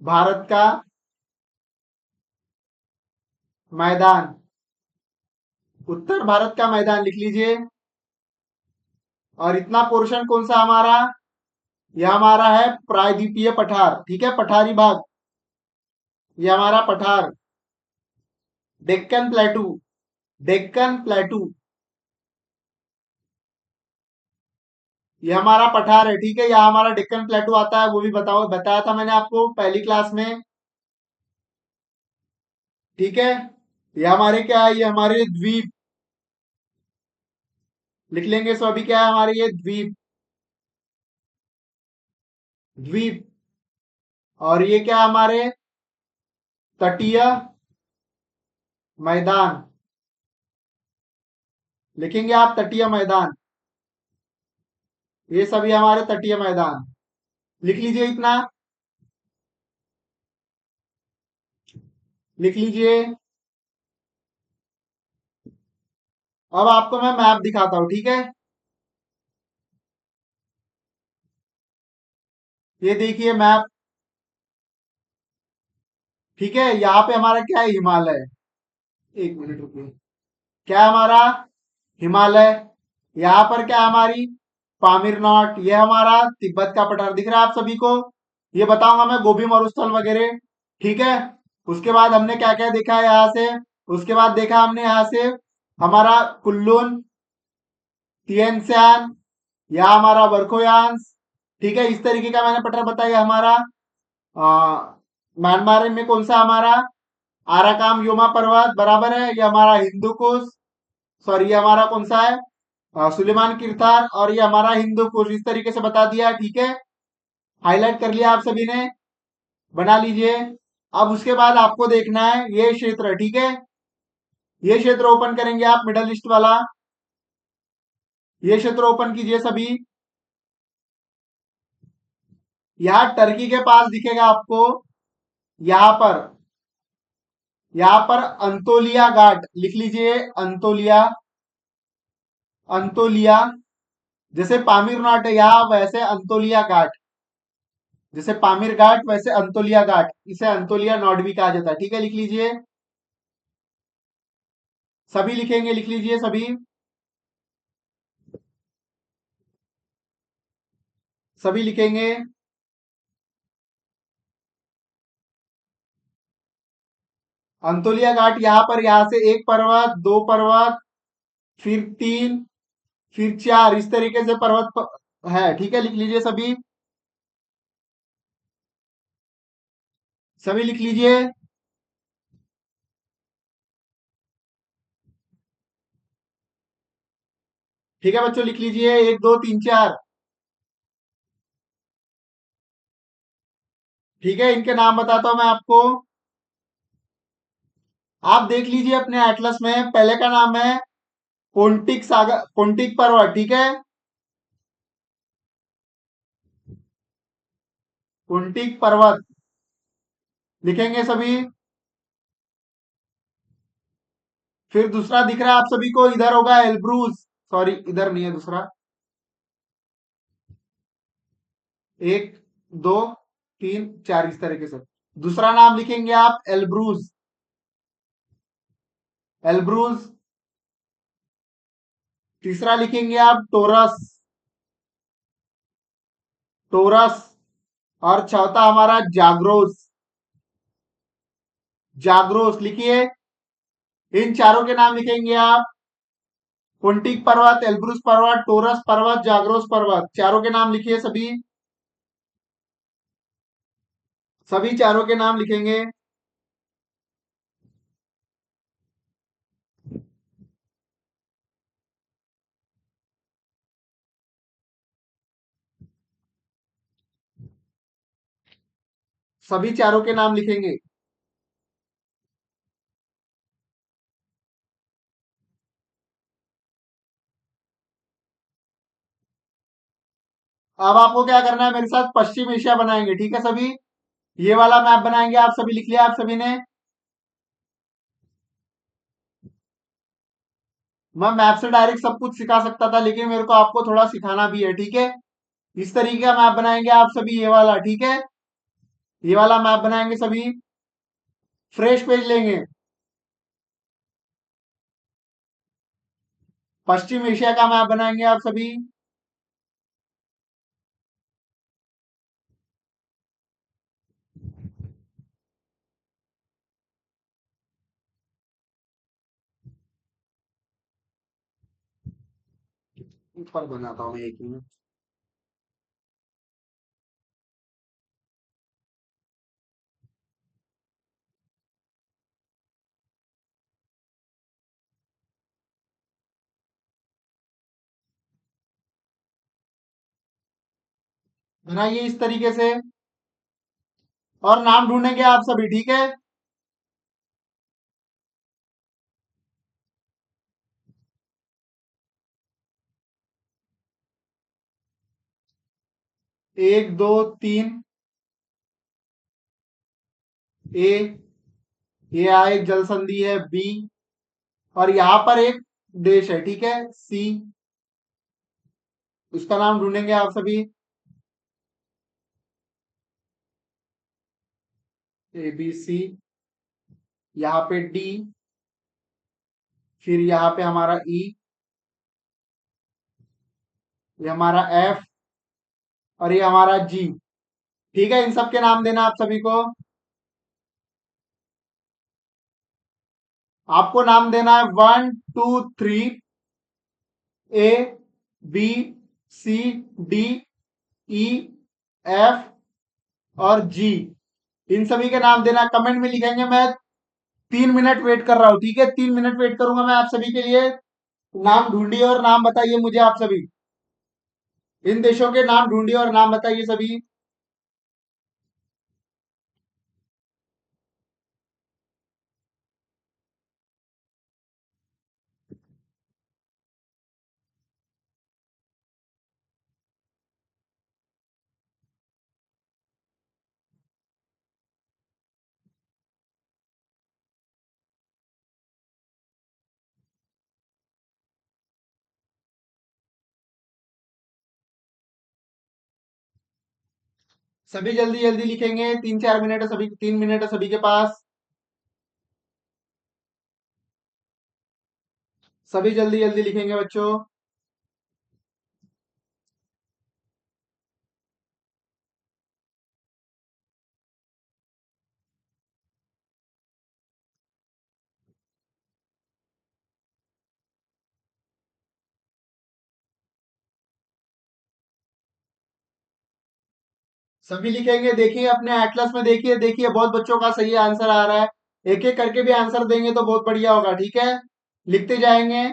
भारत का मैदान, उत्तर भारत का मैदान लिख लीजिए। और इतना पोर्शन कौन सा हमारा, यह हमारा है प्रायद्वीपीय पठार, ठीक है, पठारी भाग। ये हमारा पठार, डेक्कन प्लेटू, डेक्कन प्लेटू, ये हमारा पठार है, ठीक है। यहाँ हमारा डेक्कन प्लेटू आता है, वो भी बताओ, बताया था मैंने आपको पहली क्लास में। ठीक है, ये हमारे क्या है, ये हमारे द्वीप, लिख लेंगे। सो अभी क्या है हमारे ये द्वीप, द्वीप। और ये क्या हमारे तटीय मैदान, लिखेंगे आप तटीय मैदान। ये सभी हमारे तटीय मैदान, लिख लीजिए इतना, लिख लीजिए। अब आपको मैं मैप दिखाता हूं, ठीक है। ये देखिए मैप, ठीक है। यहाँ पे हमारा क्या है, हिमालय। एक मिनट रुकिए, क्या है हमारा, हिमालय। यहाँ पर क्या है हमारी पामीर नॉट, ये हमारा तिब्बत का पठार, दिख रहा है आप सभी को। ये बताऊंगा मैं गोभी मरुस्थल वगैरह, ठीक है। उसके बाद हमने क्या क्या देखा है यहाँ से। उसके बाद देखा हमने यहाँ से हमारा कुल्लून, तिएनस्यान, या हमारा बरखोयांश, ठीक है। इस तरीके का मैंने पठार बताया हमारा। म्यांमार में कौन सा हमारा आराकाम योमा पर्वत, बराबर है। ये हमारा हिंदू कुश, सॉरी ये हमारा कौन सा है, सुलेमान किरतार। और ये हमारा हिंदू कुश, इस तरीके से बता दिया, ठीक है। हाईलाइट कर लिया आप सभी ने, बना लीजिए। अब उसके बाद आपको देखना है ये क्षेत्र, ठीक है। ये क्षेत्र ओपन करेंगे आप, मिडल ईस्ट वाला, ये क्षेत्र ओपन कीजिए सभी। यहाँ टर्की के पास दिखेगा आपको। यहाँ पर, यहाँ पर अंतोलिया घाट लिख लीजिए। अंतोलिया, अंतोलिया। जैसे पामीर नाट है यहाँ, वैसे अंतोलिया घाट। जैसे पामीर घाट वैसे अंतोलिया घाट, इसे अंतोलिया नॉट भी कहा जाता है। ठीक है, लिख लीजिए। सभी लिखेंगे, लिख लीजिए सभी। सभी लिखेंगे। अंतोलिया घाट यहाँ पर, यहाँ से एक पर्वत, दो पर्वत, फिर तीन, फिर चार, इस तरीके से है। ठीक है, लिख लीजिए सभी। सभी लिख लीजिए। ठीक है बच्चों, लिख लीजिए। एक, दो, तीन, चार। ठीक है, इनके नाम बताता हूं मैं आपको। आप देख लीजिए अपने एटलस में। पहले का नाम है पोंटिक सागर, पोंटिक पर्वत। ठीक है, पोंटिक पर्वत लिखेंगे सभी। फिर दूसरा दिख रहा है आप सभी को, इधर होगा एल्ब्रूज। सॉरी, इधर नहीं है दूसरा। एक, दो, तीन, चार, इस तरीके से दूसरा नाम लिखेंगे आप, एल्ब्रूज। एल्ब्रूज। तीसरा लिखेंगे आप टोरस। टोरस। और चौथा हमारा जाग्रोस। जाग्रोस लिखिए। इन चारों के नाम लिखेंगे आप। पुंटिक पर्वत, एल्ब्रूस पर्वत, टोरस पर्वत, जाग्रोस पर्वत, चारों के नाम लिखिए सभी। सभी चारों के नाम लिखेंगे। सभी चारों के नाम लिखेंगे। अब आपको क्या करना है, मेरे साथ पश्चिम एशिया बनाएंगे। ठीक है सभी, ये वाला मैप बनाएंगे। आप सभी लिख लिया आप सभी ने। मैं मैप से डायरेक्ट सब कुछ सिखा सकता था, लेकिन मेरे को आपको थोड़ा सिखाना भी है। ठीक है, इस तरीके का मैप बनाएंगे आप सभी, ये वाला। ठीक है, ये वाला मैप बनाएंगे सभी। फ्रेश पेज लेंगे। पश्चिम एशिया का मैप बनाएंगे आप सभी। ऊपर बनाता हूँ मैं एक मिनट। बनाइए इस तरीके से। और नाम ढूंढेंगे आप सभी। ठीक है, एक, दो, तीन। ए, ये यहाँ एक जल संधि है। बी, और यहाँ पर एक देश है। ठीक है, सी। उसका नाम ढूंढेंगे आप सभी। ए, बी, सी। यहाँ पे डी। फिर यहाँ पे हमारा ई। ये हमारा एफ। और ये हमारा जी। ठीक है, इन सब के नाम देना आप सभी को। आपको नाम देना है 1, 2, 3। ए, बी, सी, डी, ई, एफ और जी। इन सभी के नाम देना, कमेंट में लिखेंगे। मैं 3 मिनट वेट कर रहा हूं। ठीक है, 3 मिनट वेट करूंगा मैं आप सभी के लिए। नाम ढूंढिए और नाम बताइए मुझे आप सभी। इन देशों के नाम ढूंढिए और नाम बताइए सभी। सभी जल्दी जल्दी लिखेंगे, 3-4 मिनट है सभी, 3 मिनट है सभी के पास। सभी जल्दी जल्दी लिखेंगे बच्चों। सभी लिखेंगे, देखिए अपने एटलस में, देखिए देखिए बहुत बच्चों का सही आंसर आ रहा है। एक एक करके भी आंसर देंगे तो बहुत बढ़िया होगा, ठीक है। लिखते जाएंगे,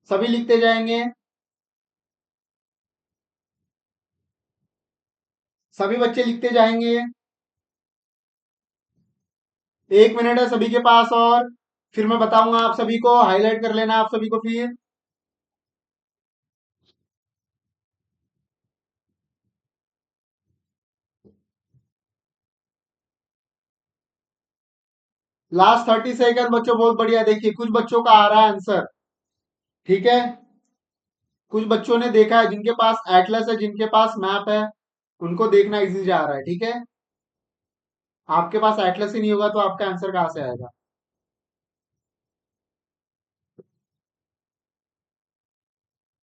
सभी लिखते जाएंगे। सभी बच्चे लिखते जाएंगे। 1 मिनट है सभी के पास और फिर मैं बताऊंगा आप सभी को, हाईलाइट कर लेना आप सभी को फिर। लास्ट 30 सेकंड बच्चों, बहुत बढ़िया। देखिए कुछ बच्चों का आ रहा है आंसर, ठीक है। कुछ बच्चों ने देखा है, जिनके पास एटलस है, जिनके पास मैप है, उनको देखना इजी जा रहा है, ठीक है। आपके पास एटलस ही नहीं होगा तो आपका आंसर कहाँ से आएगा।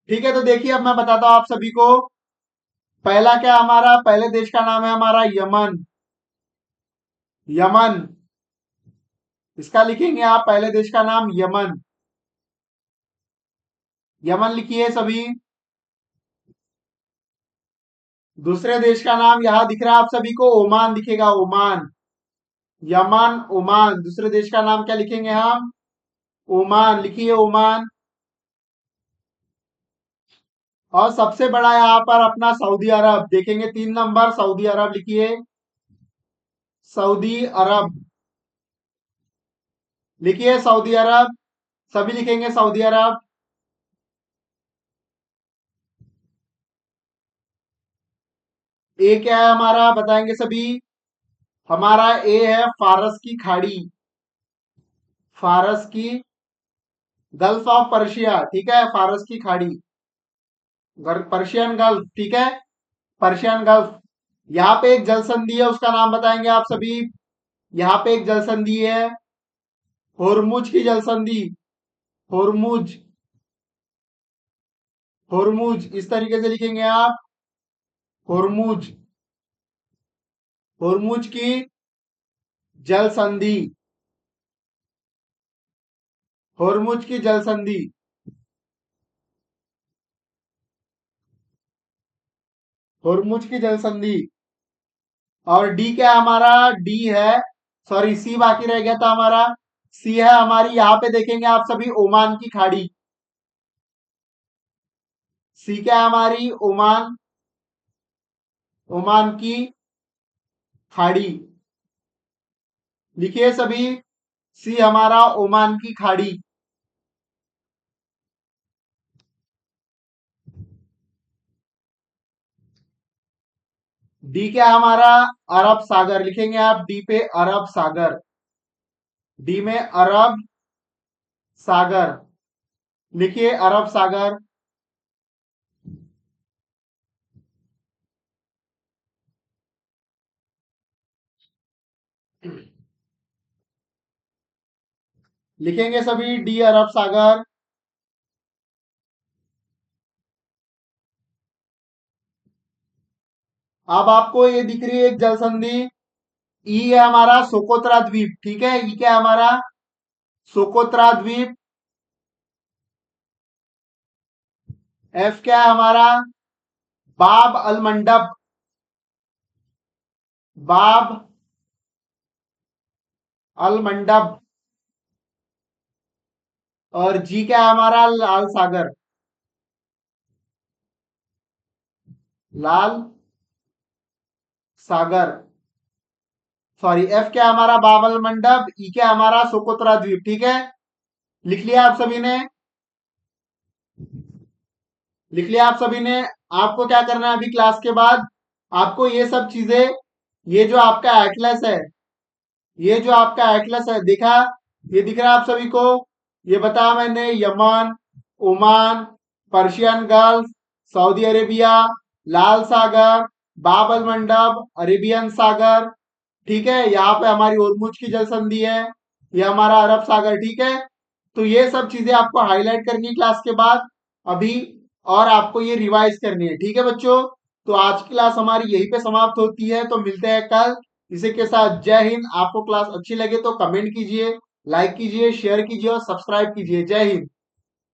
ठीक है, तो देखिए अब मैं बताता हूँ आप सभी को। पहला क्या हमारा, पहले देश का नाम है हमारा यमन। यमन, इसका लिखेंगे आप, पहले देश का नाम यमन। यमन लिखिए सभी। दूसरे देश का नाम यहां दिख रहा है आप सभी को, ओमान दिखेगा, ओमान। यमन, ओमान, दूसरे देश का नाम क्या लिखेंगे हम, ओमान लिखिए, ओमान। और सबसे बड़ा यहाँ पर अपना सऊदी अरब देखेंगे, 3 नंबर, सऊदी अरब लिखिए, सऊदी अरब लिखिए, सऊदी अरब। सभी लिखेंगे सऊदी अरब। ए क्या है हमारा, बताएंगे सभी। हमारा ए है फारस की खाड़ी, फारस की, गल्फ ऑफ पर्शिया, ठीक है, फारस की खाड़ी, पर्शियन गल्फ, ठीक है, पर्शियन गल्फ। यहाँ पे एक जल संधि है, उसका नाम बताएंगे आप सभी। यहाँ पे एक जल संधि है, होर्मुज की जल संधि, होर्मुज, होर्मुज, इस तरीके से लिखेंगे आप, होर्मुज, होर्मुज की जल संधि, होर्मुज की जल संधि, होर्मुज की जल संधि। और डी क्या है हमारा, डी है, सॉरी सी बाकी रह गया था हमारा। सी है हमारी, यहाँ पे देखेंगे आप सभी, ओमान की खाड़ी। सी क्या है हमारी, ओमान, ओमान की खाड़ी लिखिए सभी। सी हमारा ओमान की खाड़ी। डी क्या है हमारा, अरब सागर लिखेंगे आप, डी पे अरब सागर, डी में अरब सागर लिखिए, अरब सागर। लिखेंगे सभी डी अरब सागर। अब आपको ये दिख रही है एक जल संधि, ई है हमारा सोकोत्रा द्वीप, ठीक है, ई क्या है हमारा, सोकोत्रा द्वीप। एफ क्या है हमारा, बाब अल मंडब, बाब अल मंडब। और जी क्या है हमारा, लाल सागर, लाल सागर। सॉरी, एफ क्या है हमारा, बाबल मंडप, ई क्या है हमारा, सोकोत्रा द्वीप, ठीक है। लिख लिया आप सभी ने, लिख लिया आप सभी ने। आपको क्या करना है अभी क्लास के बाद, आपको ये सब चीजें, ये जो आपका एटलस है, ये जो आपका एटलस है, देखा, ये दिख रहा है आप सभी को, ये बताया मैंने, Yemen, Oman, Persian Gulf, Saudi Arabia, लाल सागर, बाबल मंडप, अरेबियन सागर, ठीक है, यहाँ पे हमारी ओरमुज की जल संधि है, ये हमारा अरब सागर, ठीक है। तो ये सब चीजें आपको हाईलाइट करनी है क्लास के बाद अभी, और आपको ये रिवाइज करनी है, ठीक है बच्चों। तो आज की क्लास हमारी यहीं पे समाप्त होती है, तो मिलते हैं कल इसी के साथ। जय हिंद। आपको क्लास अच्छी लगे तो कमेंट कीजिए, लाइक कीजिए, शेयर कीजिए और सब्सक्राइब कीजिए। जय हिंद।